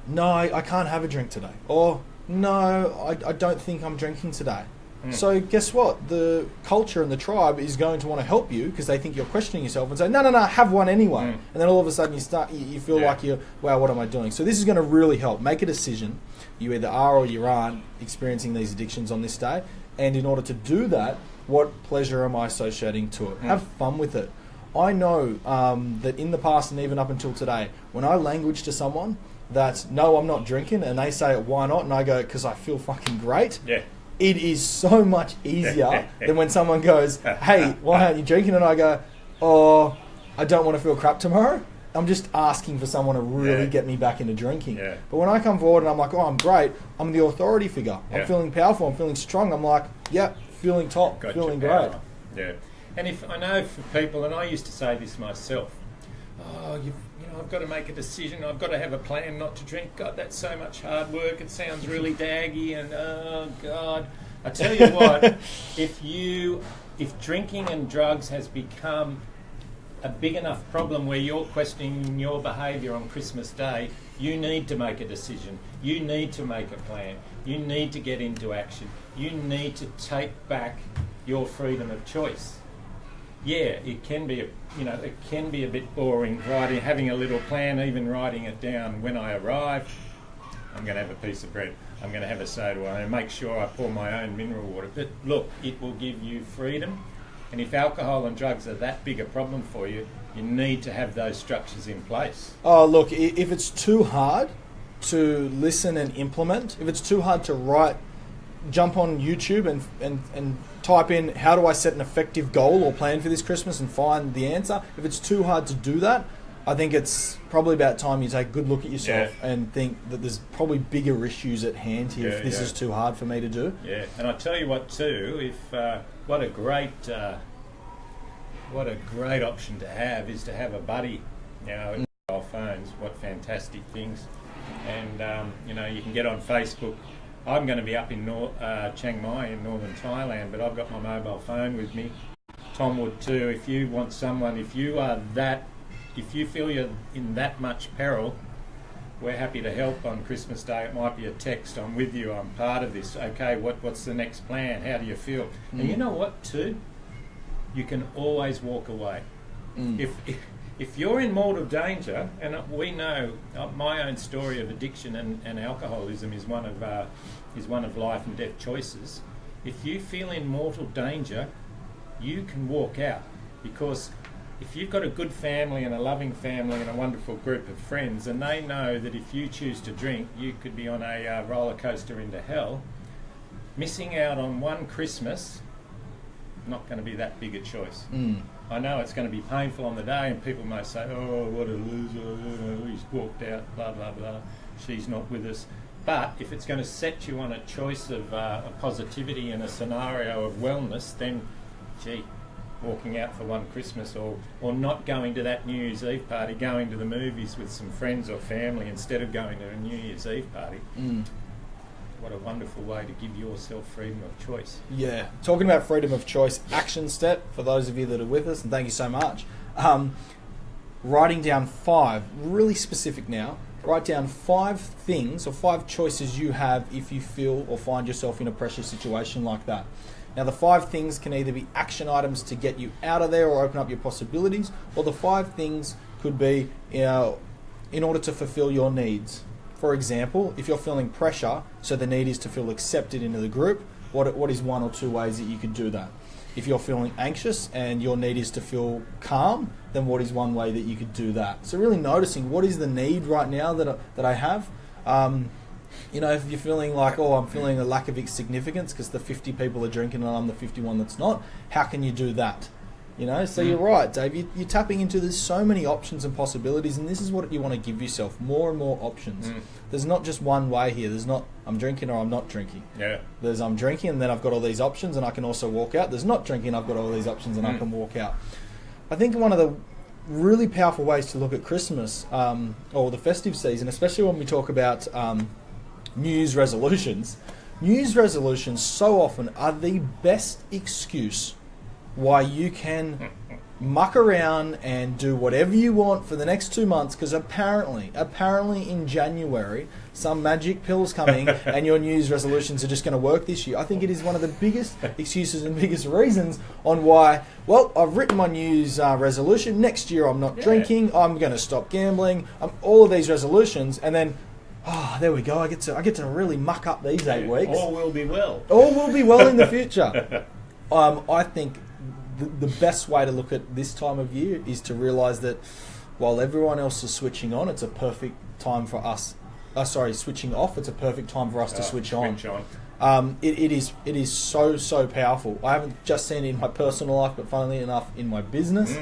no, I can't have a drink today. Or, no, I don't think I'm drinking today. So guess what? The culture and the tribe is going to want to help you because they think you're questioning yourself and say, no, have one anyway. And then all of a sudden you feel like wow, what am I doing? So this is going to really help. Make a decision. You either are or you aren't experiencing these addictions on this day. And in order to do that, what pleasure am I associating to it? Have fun with it. I know that in the past and even up until today, when I language to someone that, no, I'm not drinking, and they say, why not? And I go, because I feel fucking great. Yeah. It is so much easier than when someone goes, hey, why aren't you drinking? And I go, oh, I don't want to feel crap tomorrow. I'm just asking for someone to really get me back into drinking. Yeah. But when I come forward and I'm like, oh, I'm great, I'm the authority figure. I'm feeling powerful, I'm feeling strong. I'm like, feeling top, feeling great. Yeah. And if I know for people, and I used to say this myself, I've got to make a decision, I've got to have a plan not to drink. God, that's so much hard work, it sounds really daggy, and oh God. I tell you what, if drinking and drugs has become a big enough problem where you're questioning your behaviour on Christmas Day, you need to make a decision. You need to make a plan. You need to get into action. You need to take back your freedom of choice. Yeah, it can be a bit boring having a little plan, even writing it down. When I arrive, I'm going to have a piece of bread. I'm going to have a soda, and make sure I pour my own mineral water. But look, it will give you freedom. And if alcohol and drugs are that big a problem for you, you need to have those structures in place. Oh, look, if it's too hard to listen and implement, if it's too hard to write, jump on YouTube and type in, how do I set an effective goal or plan for this Christmas, and find the answer. If it's too hard to do that, I think it's probably about time you take a good look at yourself and think that there's probably bigger issues at hand here if this is too hard for me to do. Yeah, and I tell you what too, what a great option to have is to have a buddy. In mobile phones, what fantastic things. And you can get on Facebook. I'm going to be up in Chiang Mai in northern Thailand, but I've got my mobile phone with me. Tom would too. If you want someone, if you feel you're in that much peril, we're happy to help on Christmas Day. It might be a text, I'm with you, I'm part of this. Okay, what's the next plan? How do you feel? And you know what, too? You can always walk away. If you're in mortal danger, and we know my own story of addiction and alcoholism is one of life and death choices. If you feel in mortal danger, you can walk out, because if you've got a good family and a loving family and a wonderful group of friends, and they know that if you choose to drink, you could be on a roller coaster into hell, missing out on one Christmas, not going to be that big a choice. I know it's going to be painful on the day, and people may say, oh, what a loser, he's walked out, blah, blah, blah, she's not with us. But if it's going to set you on a choice of a positivity and a scenario of wellness, then, gee, walking out for one Christmas, or not going to that New Year's Eve party, going to the movies with some friends or family instead of going to a New Year's Eve party. What a wonderful way to give yourself freedom of choice. Yeah, talking about freedom of choice, action step for those of you that are with us, and thank you so much. Writing down 5, really specific now, write down 5 things or 5 choices you have if you feel or find yourself in a pressure situation like that. Now, the 5 things can either be action items to get you out of there or open up your possibilities, or the 5 things could be in order to fulfill your needs. For example, if you're feeling pressure, so the need is to feel accepted into the group, what is 1 or 2 ways that you could do that? If you're feeling anxious and your need is to feel calm, then what is 1 way that you could do that? So really noticing what is the need right now that I have. If you're feeling like, I'm feeling a lack of significance because the 50 people are drinking and I'm the 51 that's not, how can you do that? So you're right, Dave. You're tapping into, there's so many options and possibilities, and this is what you want to give yourself, more and more options. There's not just one way here. There's not, I'm drinking or I'm not drinking. Yeah. There's, I'm drinking and then I've got all these options and I can also walk out. There's not drinking, I've got all these options and I can walk out. I think one of the really powerful ways to look at Christmas or the festive season, especially when we talk about New Year's resolutions. New Year's resolutions so often are the best excuse why you can muck around and do whatever you want for the next 2 months, because apparently in January some magic pill's coming and your New Year's resolutions are just going to work this year. I think it is one of the biggest excuses and biggest reasons on why, I've written my New Year's resolution, next year I'm not drinking, I'm going to stop gambling, all of these resolutions, and then there we go, I get to really muck up these 8 weeks. All will be well. All will be well in the future. I think the best way to look at this time of year is to realise that while everyone else is switching on, it's a perfect time for us. Switching off. It's a perfect time for us to switch on. It is so powerful. I haven't just seen it in my personal life, but funnily enough, in my business,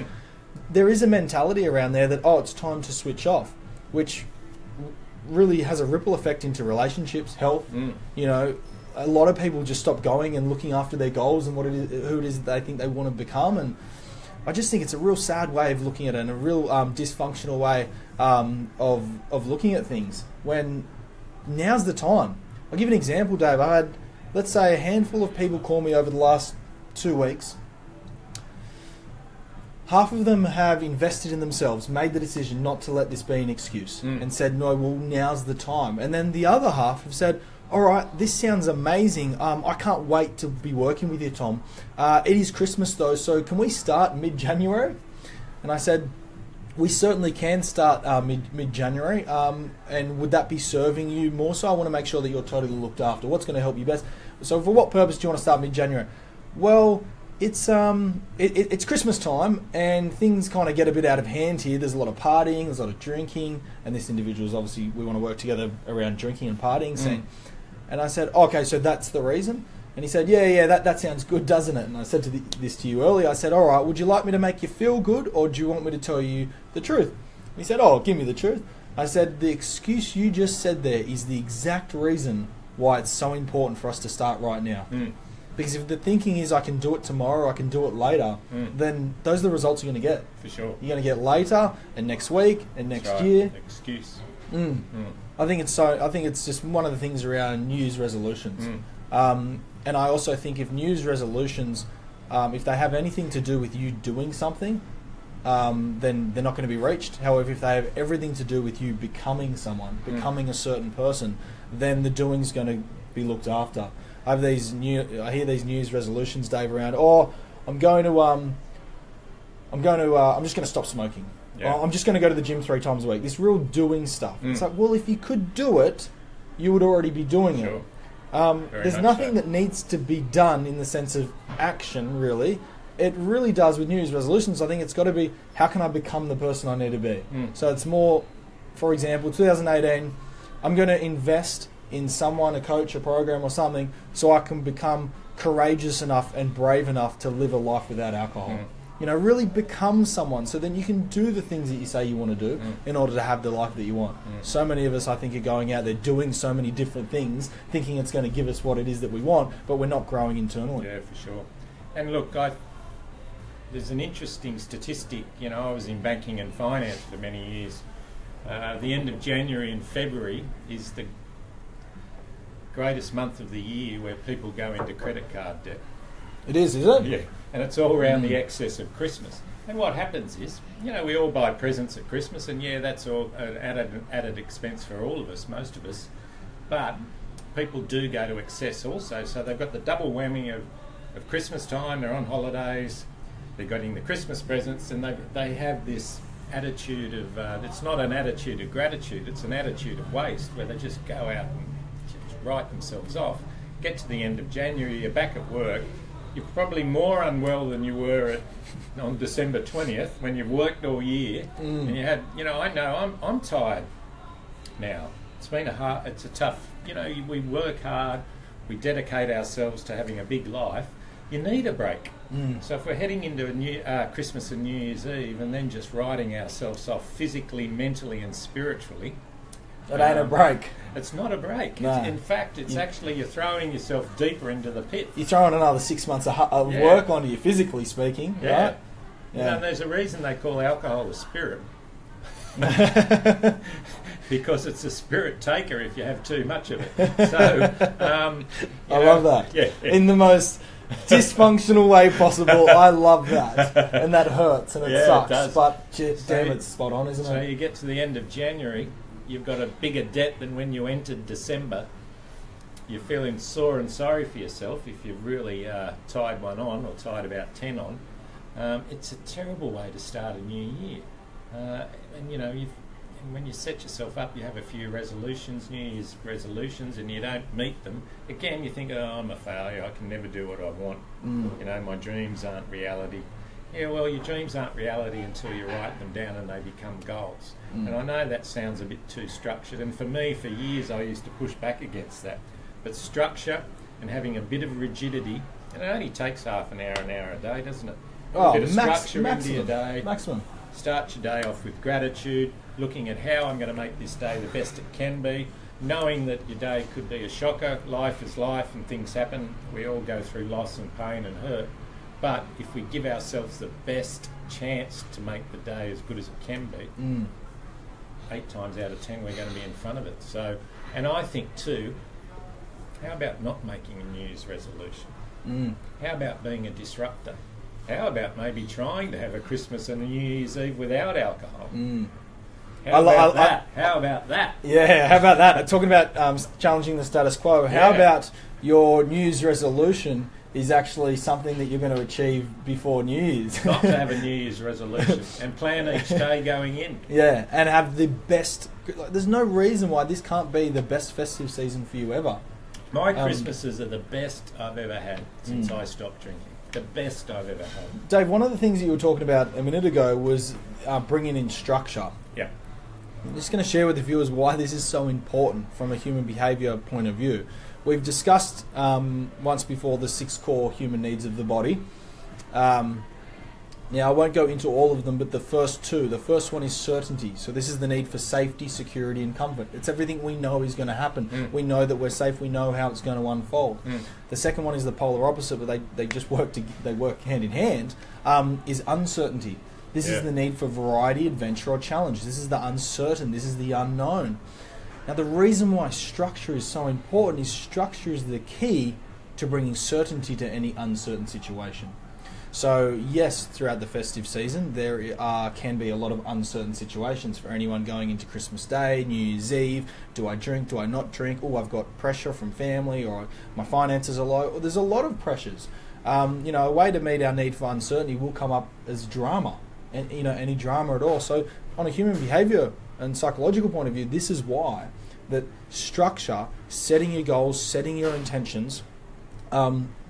there is a mentality around there that it's time to switch off, which really has a ripple effect into relationships, health. A lot of people just stop going and looking after their goals and who it is that they think they want to become, and I just think it's a real sad way of looking at it and a real dysfunctional way of looking at things, when now's the time. I'll give you an example, Dave. I had, let's say, a handful of people call me over the last 2 weeks. Half of them have invested in themselves, made the decision not to let this be an excuse, and said, no, now's the time. And then the other half have said, all right, this sounds amazing. I can't wait to be working with you, Tom. It is Christmas, though, so can we start mid-January? And I said, we certainly can start mid-January. And would that be serving you more so? I want to make sure that you're totally looked after. What's going to help you best? So for what purpose do you want to start mid-January? Well, it's Christmas time and things kind of get a bit out of hand here. There's a lot of partying, there's a lot of drinking, and this individual's obviously, we want to work together around drinking and partying scene. And I said, okay, so that's the reason? And he said, yeah, that sounds good, doesn't it? And I said this to you earlier. I said, all right, would you like me to make you feel good, or do you want me to tell you the truth? And he said, give me the truth. I said, the excuse you just said there is the exact reason why it's so important for us to start right now. Because if the thinking is I can do it tomorrow, I can do it later, then those are the results you're going to get. For sure. You're going to get later, and next week, and next year. Excuse. I think it's just one of the things around New Year's resolutions. And I also think if New Year's resolutions, if they have anything to do with you doing something, then they're not going to be reached. However, if they have everything to do with you becoming someone, becoming a certain person, then the doing's going to be looked after. I hear these New Year's resolutions, Dave, around. I'm just going to stop smoking. Yeah. I'm just going to go to the gym 3 times a week. This real doing stuff. It's like, well, if you could do it, you would already be doing it. There's nothing that needs to be done in the sense of action, really. It really does with New Year's resolutions. I think it's got to be, how can I become the person I need to be? So it's more, for example, 2018, I'm going to invest in someone, a coach, a program or something, so I can become courageous enough and brave enough to live a life without alcohol. Really become someone, so then you can do the things that you say you want to do in order to have the life that you want. So many of us, I think, are going out there doing so many different things, thinking it's going to give us what it is that we want, but we're not growing internally. Yeah, for sure. And look, there's an interesting statistic. I was in banking and finance for many years. The end of January and February is the greatest month of the year where people go into credit card debt. It is it? Yeah. And it's all around the excess of Christmas. And what happens is, we all buy presents at Christmas, and that's all an added expense for all of us, most of us. But people do go to excess also, so they've got the double whammy of Christmas time, they're on holidays, they're getting the Christmas presents, and they have this attitude of, it's not an attitude of gratitude, it's an attitude of waste, where they just go out and just write themselves off. Get to the end of January, you're back at work, you're probably more unwell than you were on December 20th when you've worked all year, and you had, I know I'm tired now. It's been it's a tough, we work hard, we dedicate ourselves to having a big life. You need a break. So if we're heading into a Christmas and New Year's Eve and then just writing ourselves off physically, mentally and spiritually, it ain't a break. It's not a break. No. In fact, it's actually, you're throwing yourself deeper into the pit. You're throwing another 6 months of work onto you, physically speaking. Yeah. Right? Yeah. There's a reason they call alcohol a spirit. Because it's a spirit taker if you have too much of it. So, I love that. Yeah. In the most dysfunctional way possible. I love that. And that hurts and it sucks. It does. But it's spot on, isn't it? So you get to the end of January, you've got a bigger debt than when you entered December. You're feeling sore and sorry for yourself if you've really tied one on or tied about 10 on. It's a terrible way to start a new year. And when you set yourself up, you have a few resolutions, New Year's resolutions, and you don't meet them. Again, you think, I'm a failure, I can never do what I want. My dreams aren't reality. Yeah, well, your dreams aren't reality until you write them down and they become goals. And I know that sounds a bit too structured, and for me, for years, I used to push back against that. But structure and having a bit of rigidity, and it only takes half an hour a day, doesn't it? A bit of structure into your day. Maximum. Start your day off with gratitude, looking at how I'm going to make this day the best it can be, knowing that your day could be a shocker. Life is life and things happen. We all go through loss and pain and hurt. But if we give ourselves the best chance to make the day as good as it can be, 8 times out of 10 we're going to be in front of it. So, and I think too, how about not making a New Year's resolution? How about being a disruptor? How about maybe trying to have a Christmas and a New Year's Eve without alcohol? How about that? Yeah, how about that? Talking about challenging the status quo, how about your New Year's resolution is actually something that you're going to achieve before New Year's? Not to have a New Year's resolution and plan each day going in. Yeah, and have the best... There's no reason why this can't be the best festive season for you ever. My Christmases are the best I've ever had since I stopped drinking. The best I've ever had. Dave, one of the things that you were talking about a minute ago was bringing in structure. Yeah. I'm just going to share with the viewers why this is so important from a human behaviour point of view. We've discussed once before the 6 core human needs of the body. Now, I won't go into all of them, but the first 2. The first one is certainty. So this is the need for safety, security and comfort. It's everything we know is going to happen. We know that we're safe. We know how it's going to unfold. The second one is the polar opposite, but they just work hand in hand, is uncertainty. This is the need for variety, adventure or challenge. This is the uncertain. This is the unknown. Now, the reason why structure is so important is structure is the key to bringing certainty to any uncertain situation. So yes, throughout the festive season, there can be a lot of uncertain situations for anyone going into Christmas Day, New Year's Eve. Do I drink? Do I not drink? Oh, I've got pressure from family, or my finances are low. There's a lot of pressures. A way to meet our need for uncertainty will come up as drama, and any drama at all. So on a human behaviour and psychological point of view, this is why that structure, setting your goals, setting your intentions,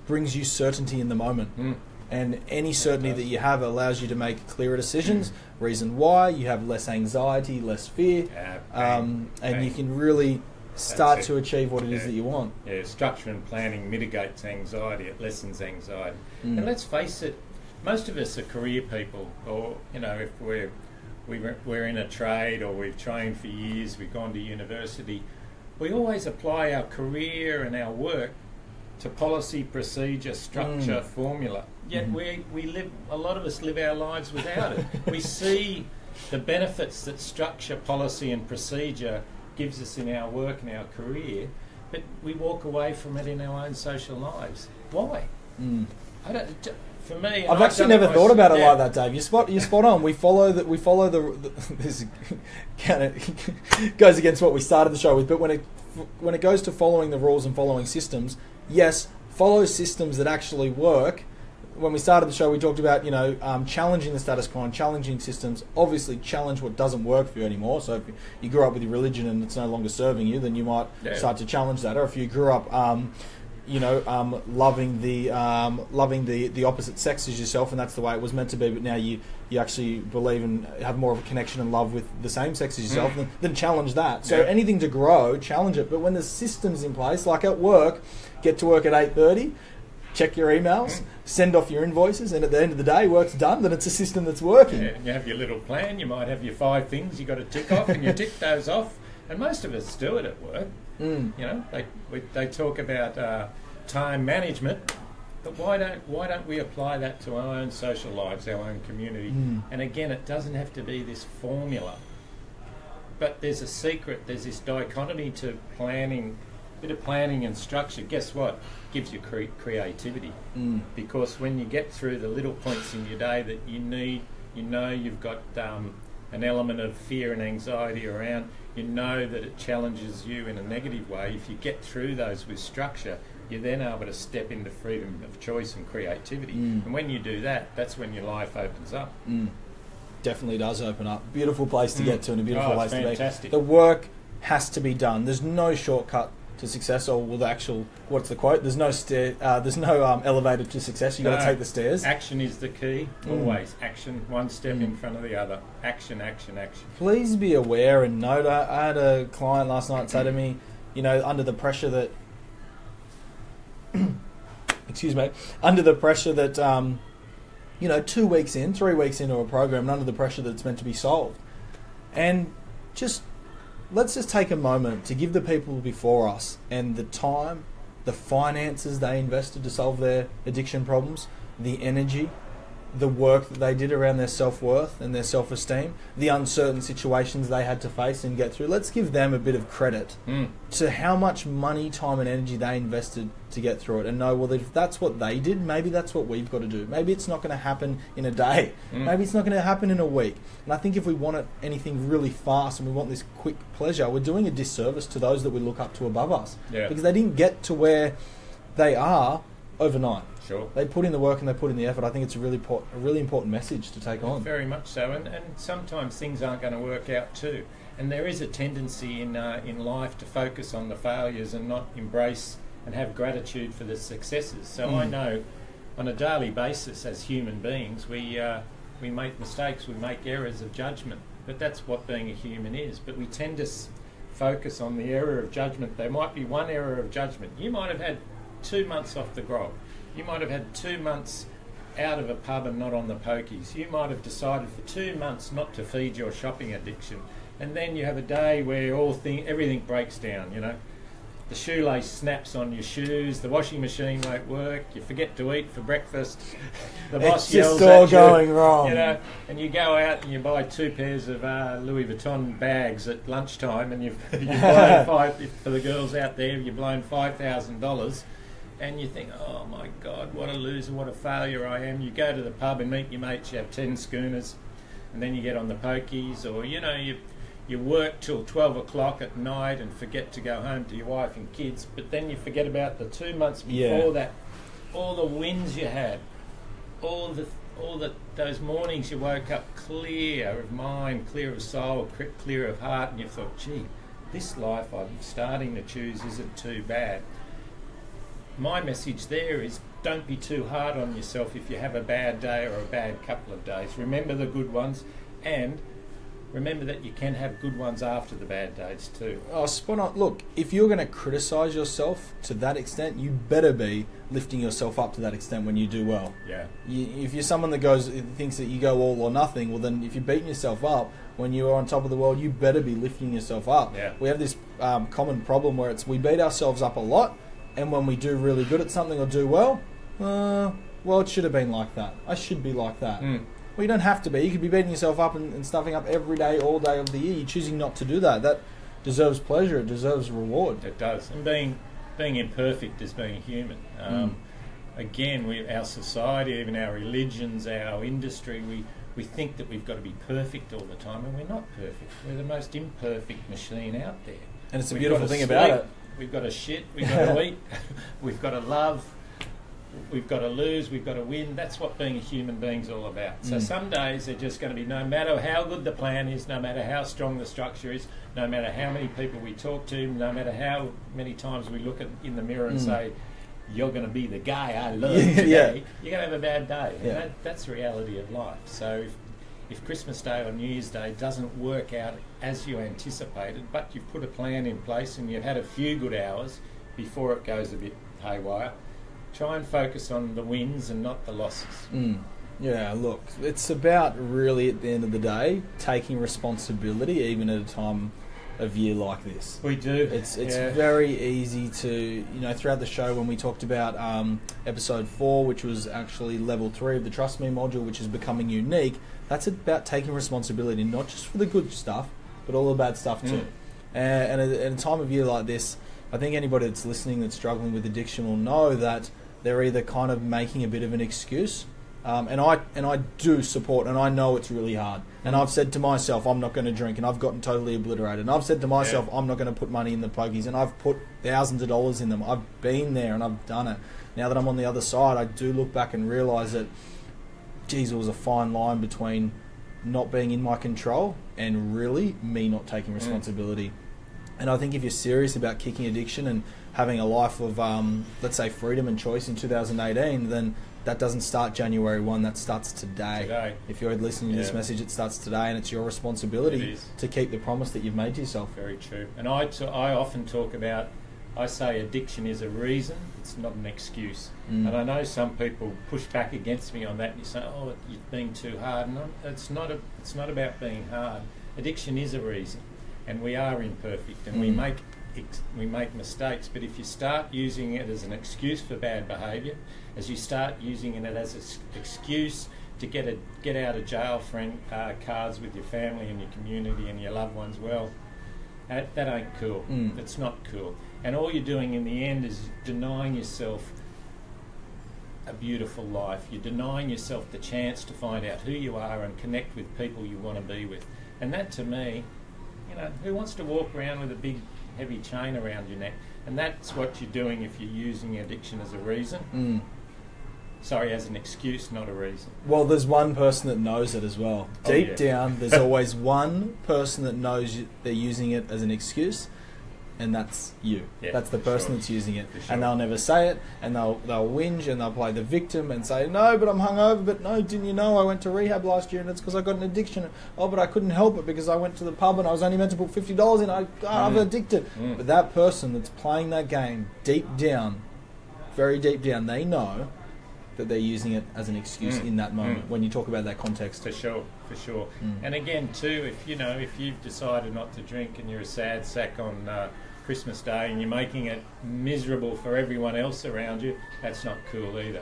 brings you certainty in the moment. And any certainty that you have allows you to make clearer decisions, reason why, you have less anxiety, less fear, and you can really start to achieve what it is that you want. Yeah, structure and planning mitigates anxiety, it lessens anxiety. And let's face it, most of us are career people, or, if we're in a trade or we've trained for years, we've gone to university, we always apply our career and our work to policy, procedure, structure, formula. Yet we live, a lot of us live our lives without it. We see the benefits that structure, policy and procedure gives us in our work and our career, but we walk away from it in our own social lives. Why? I don't. For me, I've actually never thought about it like that, Dave. You're spot on. We follow the this kind of goes against what we started the show with, but when it goes to following the rules and following systems, yes, follow systems that actually work. When we started the show, we talked about challenging the status quo and challenging systems. Obviously, challenge what doesn't work for you anymore. So if you grew up with your religion and it's no longer serving you, then you might start to challenge that. Or if you grew up loving the opposite sex as yourself, and that's the way it was meant to be, but now you actually believe and have more of a connection and love with the same sex as yourself, then challenge that. So anything to grow, challenge it. But when there's systems in place, like at work, get to work at 8:30, check your emails, send off your invoices, and at the end of the day, work's done, then it's a system that's working. Yeah, you have your little plan, you might have your 5 things you got to tick off, and you tick those off, and most of us do it at work. They talk about time management, but why don't we apply that to our own social lives, our own community? And again, it doesn't have to be this formula, but there's a secret. There's this dichotomy to planning, bit of planning and structure. Guess what? Gives you creativity, because when you get through the little points in your day that you need, you've got an element of fear and anxiety around. You know that it challenges you in a negative way. If you get through those with structure, you're then able to step into freedom of choice and creativity. And when you do that, that's when your life opens up. Definitely does open up. Beautiful place to get to, and a beautiful place to be. The work has to be done. There's no shortcut to success, or what's the quote? There's no elevator to success. You got to take the stairs. Action is the key. Always action, one step in front of the other. Action, action, action. Please be aware and note. I had a client last night say to me, under the pressure that, under the pressure that, 2 weeks in, 3 weeks into a program, and under the pressure that it's meant to be solved, and let's just take a moment to give the people before us and the time, the finances they invested to solve their addiction problems, the energy, the work that they did around their self-worth and their self-esteem, the uncertain situations they had to face and get through. Let's give them a bit of credit to how much money, time and energy they invested to get through it, and know, well, if that's what they did, maybe that's what we've got to do. Maybe it's not going to happen in a day. Maybe it's not going to happen in a week. And I think if we want anything really fast and we want this quick pleasure, we're doing a disservice to those that we look up to above us. Because they didn't get to where they are overnight. Sure. They put in the work and they put in the effort. I think it's a really important message to take on. Very much so, and sometimes things aren't going to work out too. And there is a tendency in life to focus on the failures and not embrace and have gratitude for the successes. So I know on a daily basis as human beings we make mistakes, we make errors of judgment, but that's what being a human is. But we tend to focus on the error of judgment. There might be one error of judgment. You might have had 2 months off the grog. You might have had 2 months out of a pub and not on the pokies. You might have decided for 2 months not to feed your shopping addiction. And then you have a day where everything breaks down, The shoelace snaps on your shoes, the washing machine won't work, you forget to eat for breakfast, the boss yells at you. It's just all going wrong. And you go out and you buy 2 pairs of Louis Vuitton bags at lunchtime, and you've blown for the girls out there, you've blown $5,000. and you think, oh my God, what a loser, what a failure I am. You go to the pub and meet your mates, you have 10 schooners, and then you get on the pokies, or you work till 12 o'clock at night and forget to go home to your wife and kids, but then you forget about the 2 months before that, all the wins you had, those mornings you woke up clear of mind, clear of soul, clear of heart, and you thought, gee, this life I'm starting to choose isn't too bad. My message there is, don't be too hard on yourself if you have a bad day or a bad couple of days. Remember the good ones, and remember that you can have good ones after the bad days too. Oh, spot on. Look, if you're going to criticise yourself to that extent, you better be lifting yourself up to that extent when you do well. Yeah. If you're someone that thinks that you go all or nothing, well then if you're beating yourself up when you're on top of the world, you better be lifting yourself up. Yeah. We have this common problem where we beat ourselves up a lot, and when we do really good at something or do well, it should have been like that. I should be like that. Well, you don't have to be. You could be beating yourself up and stuffing up every day, all day of the year. You're choosing not to do that. That deserves pleasure. It deserves reward. It does. And being imperfect is being human. Again, our society, even our religions, our industry, we think that we've got to be perfect all the time, and we're not perfect. We're the most imperfect machine out there. And it's a beautiful thing about it. We've got to shit, we've got to eat, we've got to love, we've got to lose, we've got to win. That's what being a human being's all about. So some days they're just going to be, no matter how good the plan is, no matter how strong the structure is, no matter how many people we talk to, no matter how many times we look in the mirror and say, you're going to be the guy I love today, you're going to have a bad day. Yeah. And that's the reality of life. So if Christmas Day or New Year's Day doesn't work out as you anticipated, but you've put a plan in place and you've had a few good hours before it goes a bit haywire, try and focus on the wins and not the losses. Yeah, look, it's about really at the end of the day taking responsibility, even at a time of year like this. We do. It's very easy to, throughout the show when we talked about episode 4, which was actually level 3 of the Trust Me module, which is becoming unique, that's about taking responsibility, not just for the good stuff, but all the bad stuff too. And at a time of year like this, I think anybody that's listening that's struggling with addiction will know that they're either kind of making a bit of an excuse, and I do support, and I know it's really hard. And I've said to myself, I'm not going to drink, and I've gotten totally obliterated. And I've said to myself, I'm not going to put money in the pokies, and I've put thousands of dollars in them. I've been there and I've done it. Now that I'm on the other side, I do look back and realise that, geez, it was a fine line between not being in my control and really me not taking responsibility. And I think if you're serious about kicking addiction and having a life of, let's say, freedom and choice in 2018, then that doesn't start January 1, that starts today. If you're listening to this message, it starts today, and it's your responsibility to keep the promise that you've made to yourself. Very true. And I often talk about, I say addiction is a reason, it's not an excuse. And I know some people push back against me on that, and you say, oh, you're being too hard. And it's not about being hard. Addiction is a reason, and we are imperfect, and we make mistakes. But if you start using it as an excuse for bad behaviour, as you start using it as an excuse to get out of jail cards with your family and your community and your loved ones, well, that ain't cool. It's not cool. And all you're doing in the end is denying yourself a beautiful life. You're denying yourself the chance to find out who you are and connect with people you want to be with. And that, to me, who wants to walk around with a big heavy chain around your neck? And that's what you're doing if you're using addiction as a reason. Sorry, as an excuse, not a reason. Well, there's one person that knows it as well. Deep down, there's always one person that knows they're using it as an excuse, and that's you. That's the person that's using it. And they'll never say it, and they'll whinge, and they'll play the victim and say, no, but I'm hungover, but no, didn't you know I went to rehab last year and it's because I got an addiction. Oh, but I couldn't help it because I went to the pub and I was only meant to put $50 in. I'm addicted. But that person that's playing that game, deep down, very deep down, they know that they're using it as an excuse in that moment when you talk about that context. For sure. And again, too, if you've decided not to drink and you're a sad sack on Christmas Day and you're making it miserable for everyone else around you, that's not cool either.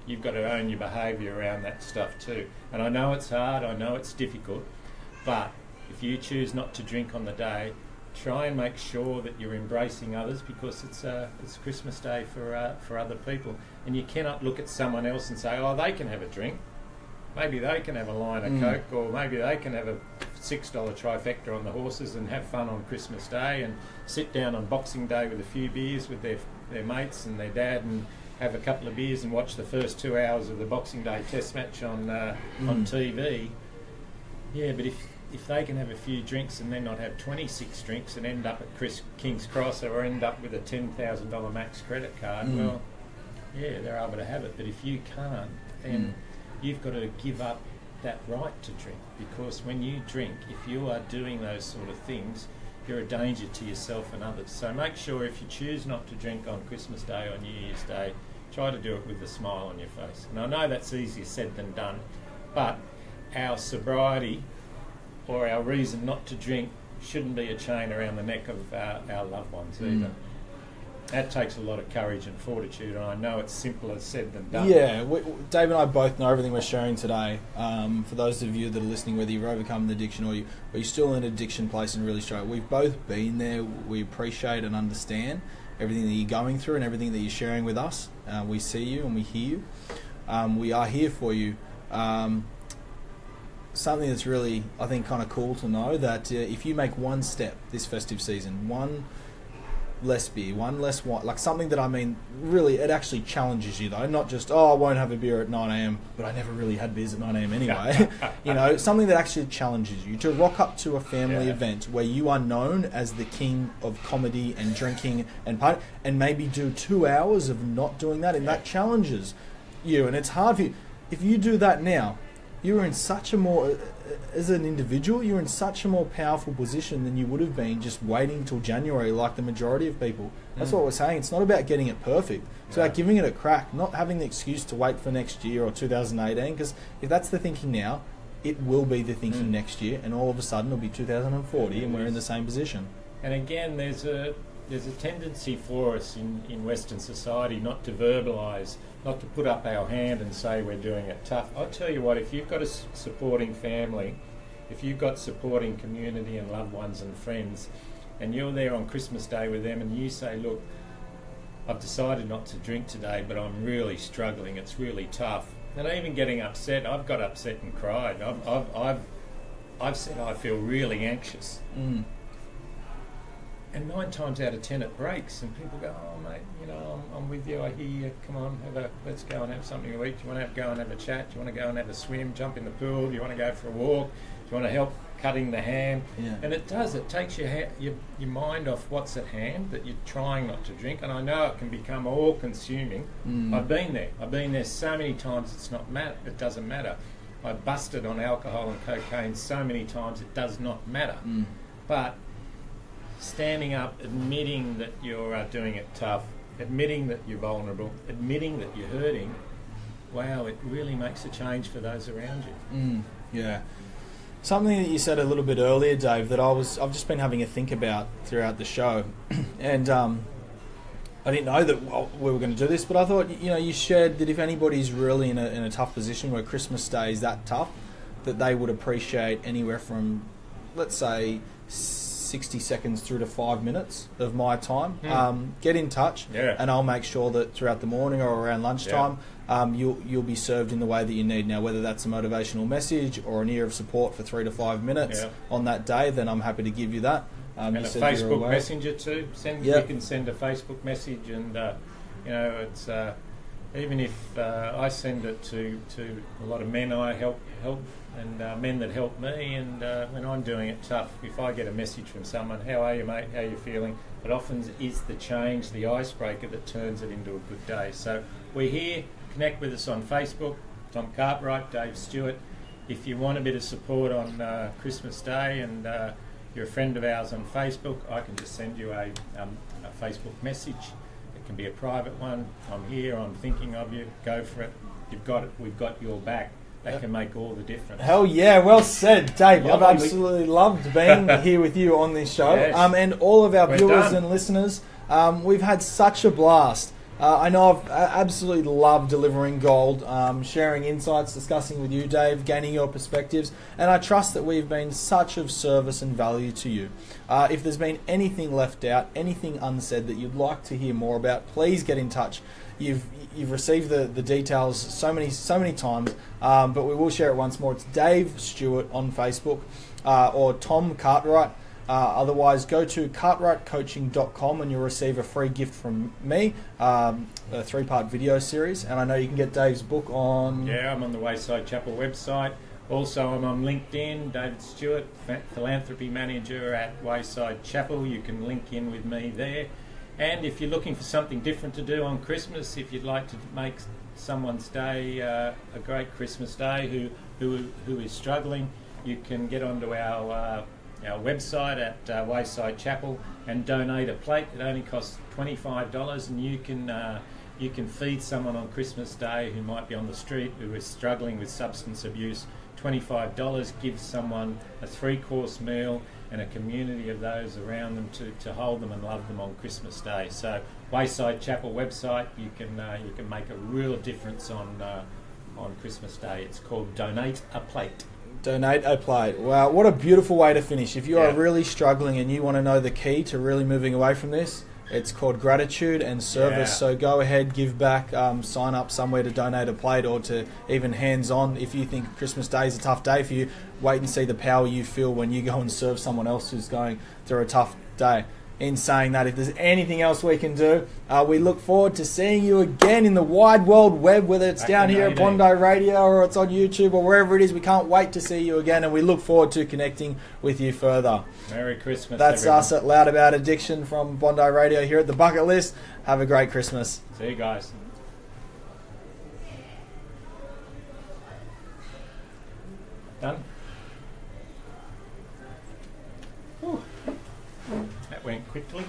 You've got to own your behaviour around that stuff too. And I know it's hard, I know it's difficult, but if you choose not to drink on the day, try and make sure that you're embracing others, because it's Christmas Day for other people, and you cannot look at someone else and say, oh, they can have a drink. Maybe they can have a line of Coke, or maybe they can have a $6 trifecta on the horses and have fun on Christmas Day and sit down on Boxing Day with a few beers with their mates and their dad and have a couple of beers and watch the first 2 hours of the Boxing Day Test match on TV. Yeah, but if they can have a few drinks and then not have 26 drinks and end up at King's Cross or end up with a $10,000 max credit card, well, yeah, they're able to have it. But if you can't, then you've got to give up that right to drink, because when you drink, if you are doing those sort of things, you're a danger to yourself and others. So make sure if you choose not to drink on Christmas Day or New Year's Day, try to do it with a smile on your face. And I know that's easier said than done, but our sobriety or our reason not to drink shouldn't be a chain around the neck of our loved ones either. That takes a lot of courage and fortitude, and I know it's simpler said than done. Yeah, Dave and I both know everything we're sharing today. For those of you that are listening, whether you've overcome an addiction or you're still in an addiction place and really struggle, we've both been there. We appreciate and understand everything that you're going through and everything that you're sharing with us. We see you and we hear you. We are here for you. Something that's really, I think, kind of cool to know that if you make one step this festive season, one less beer, one less wine, like something that, I mean, really, it actually challenges you though, not just, oh, I won't have a beer at 9am, but I never really had beers at 9am anyway. You know, something that actually challenges you to rock up to a family event where you are known as the king of comedy and drinking and party, and maybe do 2 hours of not doing that, and that challenges you, and it's hard for you. If you do that now, you're in such a more, as an individual, you're in such a more powerful position than you would have been just waiting till January like the majority of people. That's what we're saying. It's not about getting it perfect. It's about giving it a crack, not having the excuse to wait for next year or 2018, because if that's the thinking now, it will be the thinking next year, and all of a sudden it'll be 2040 and we're in the same position. And again, there's a tendency for us in Western society not to verbalise, not to put up our hand and say we're doing it tough. I'll tell you what, if you've got a supporting family, if you've got supporting community and loved ones and friends, and you're there on Christmas Day with them and you say, look, I've decided not to drink today, but I'm really struggling, it's really tough. And even getting upset, I've got upset and cried. I've said I feel really anxious. And 9 times out of 10 it breaks, and people go, oh mate, you know, I'm with you, I hear you, come on, let's go and have something to eat. Do you want to go and have a chat? Do you want to go and have a swim, jump in the pool? Do you want to go for a walk? Do you want to help cutting the ham? And it takes your mind off what's at hand, that you're trying not to drink. And I know it can become all consuming. I've been there so many times it doesn't matter. I busted on alcohol and cocaine so many times it does not matter. But standing up, admitting that you're doing it tough, admitting that you're vulnerable, admitting that you're hurting, wow, it really makes a change for those around you. Yeah. Something that you said a little bit earlier, Dave, that I've just been having a think about throughout the show, and I didn't know that we were going to do this, but I thought, you know, you shared that if anybody's really in a tough position where Christmas Day is that tough, that they would appreciate anywhere from, let's say, 60 seconds through to 5 minutes of my time. Get in touch, and I'll make sure that throughout the morning or around lunchtime, you'll be served in the way that you need. Now, whether that's a motivational message or an ear of support for 3 to 5 minutes on that day, then I'm happy to give you that. And a Facebook Messenger too. You can send a Facebook message, and you know, it's even if I send it to a lot of men I help. And men that help me, and when I'm doing it tough, if I get a message from someone, how are you mate, how are you feeling, it often is the change, the icebreaker that turns it into a good day. So we're here, connect with us on Facebook, Tom Cartwright, Dave Stewart. If you want a bit of support on Christmas Day and you're a friend of ours on Facebook, I can just send you a Facebook message. It can be a private one. I'm here, I'm thinking of you, go for it, you've got it, we've got your back. That can make all the difference. Hell yeah, well said, Dave. I've absolutely loved being here with you on this show. And all of our viewers and listeners, we've had such a blast I know I've absolutely loved delivering gold, sharing insights, discussing with you, Dave, gaining your perspectives, and I trust that we've been such of service and value to you. If there's been anything left out, anything unsaid that you'd like to hear more about, please get in touch. You've received the details so many times, but we will share it once more. It's Dave Stewart on Facebook or Tom Cartwright. Otherwise, go to cartwrightcoaching.com and you'll receive a free gift from me, a 3-part video series. And I know you can get Dave's book on... Yeah, I'm on the Wayside Chapel website. Also, I'm on LinkedIn, David Stewart, Philanthropy Manager at Wayside Chapel. You can link in with me there. And if you're looking for something different to do on Christmas, if you'd like to make someone's day a great Christmas day who is struggling, you can get onto our website at Wayside Chapel and donate a plate. It only costs $25, and you can feed someone on Christmas Day who might be on the street who is struggling with substance abuse. $25 gives someone a 3-course meal and a community of those around them to hold them and love them on Christmas Day. So Wayside Chapel website, you can make a real difference on Christmas Day. It's called Donate a Plate. Donate a plate. Wow, what a beautiful way to finish. If you are really struggling and you want to know the key to really moving away from this, it's called gratitude and service. So go ahead, give back, sign up somewhere to donate a plate or to even hands-on. If you think Christmas Day is a tough day for you, wait and see the power you feel when you go and serve someone else who's going through a tough day. In saying that, if there's anything else we can do, we look forward to seeing you again in the wide world web, whether it's down here at Bondi Radio or it's on YouTube or wherever it is. We can't wait to see you again, and we look forward to connecting with you further. Merry Christmas, That's everyone. us at Loud About Addiction from Bondi Radio here at The Bucket List. Have a great Christmas. See you guys. Done? Whew. That went quickly.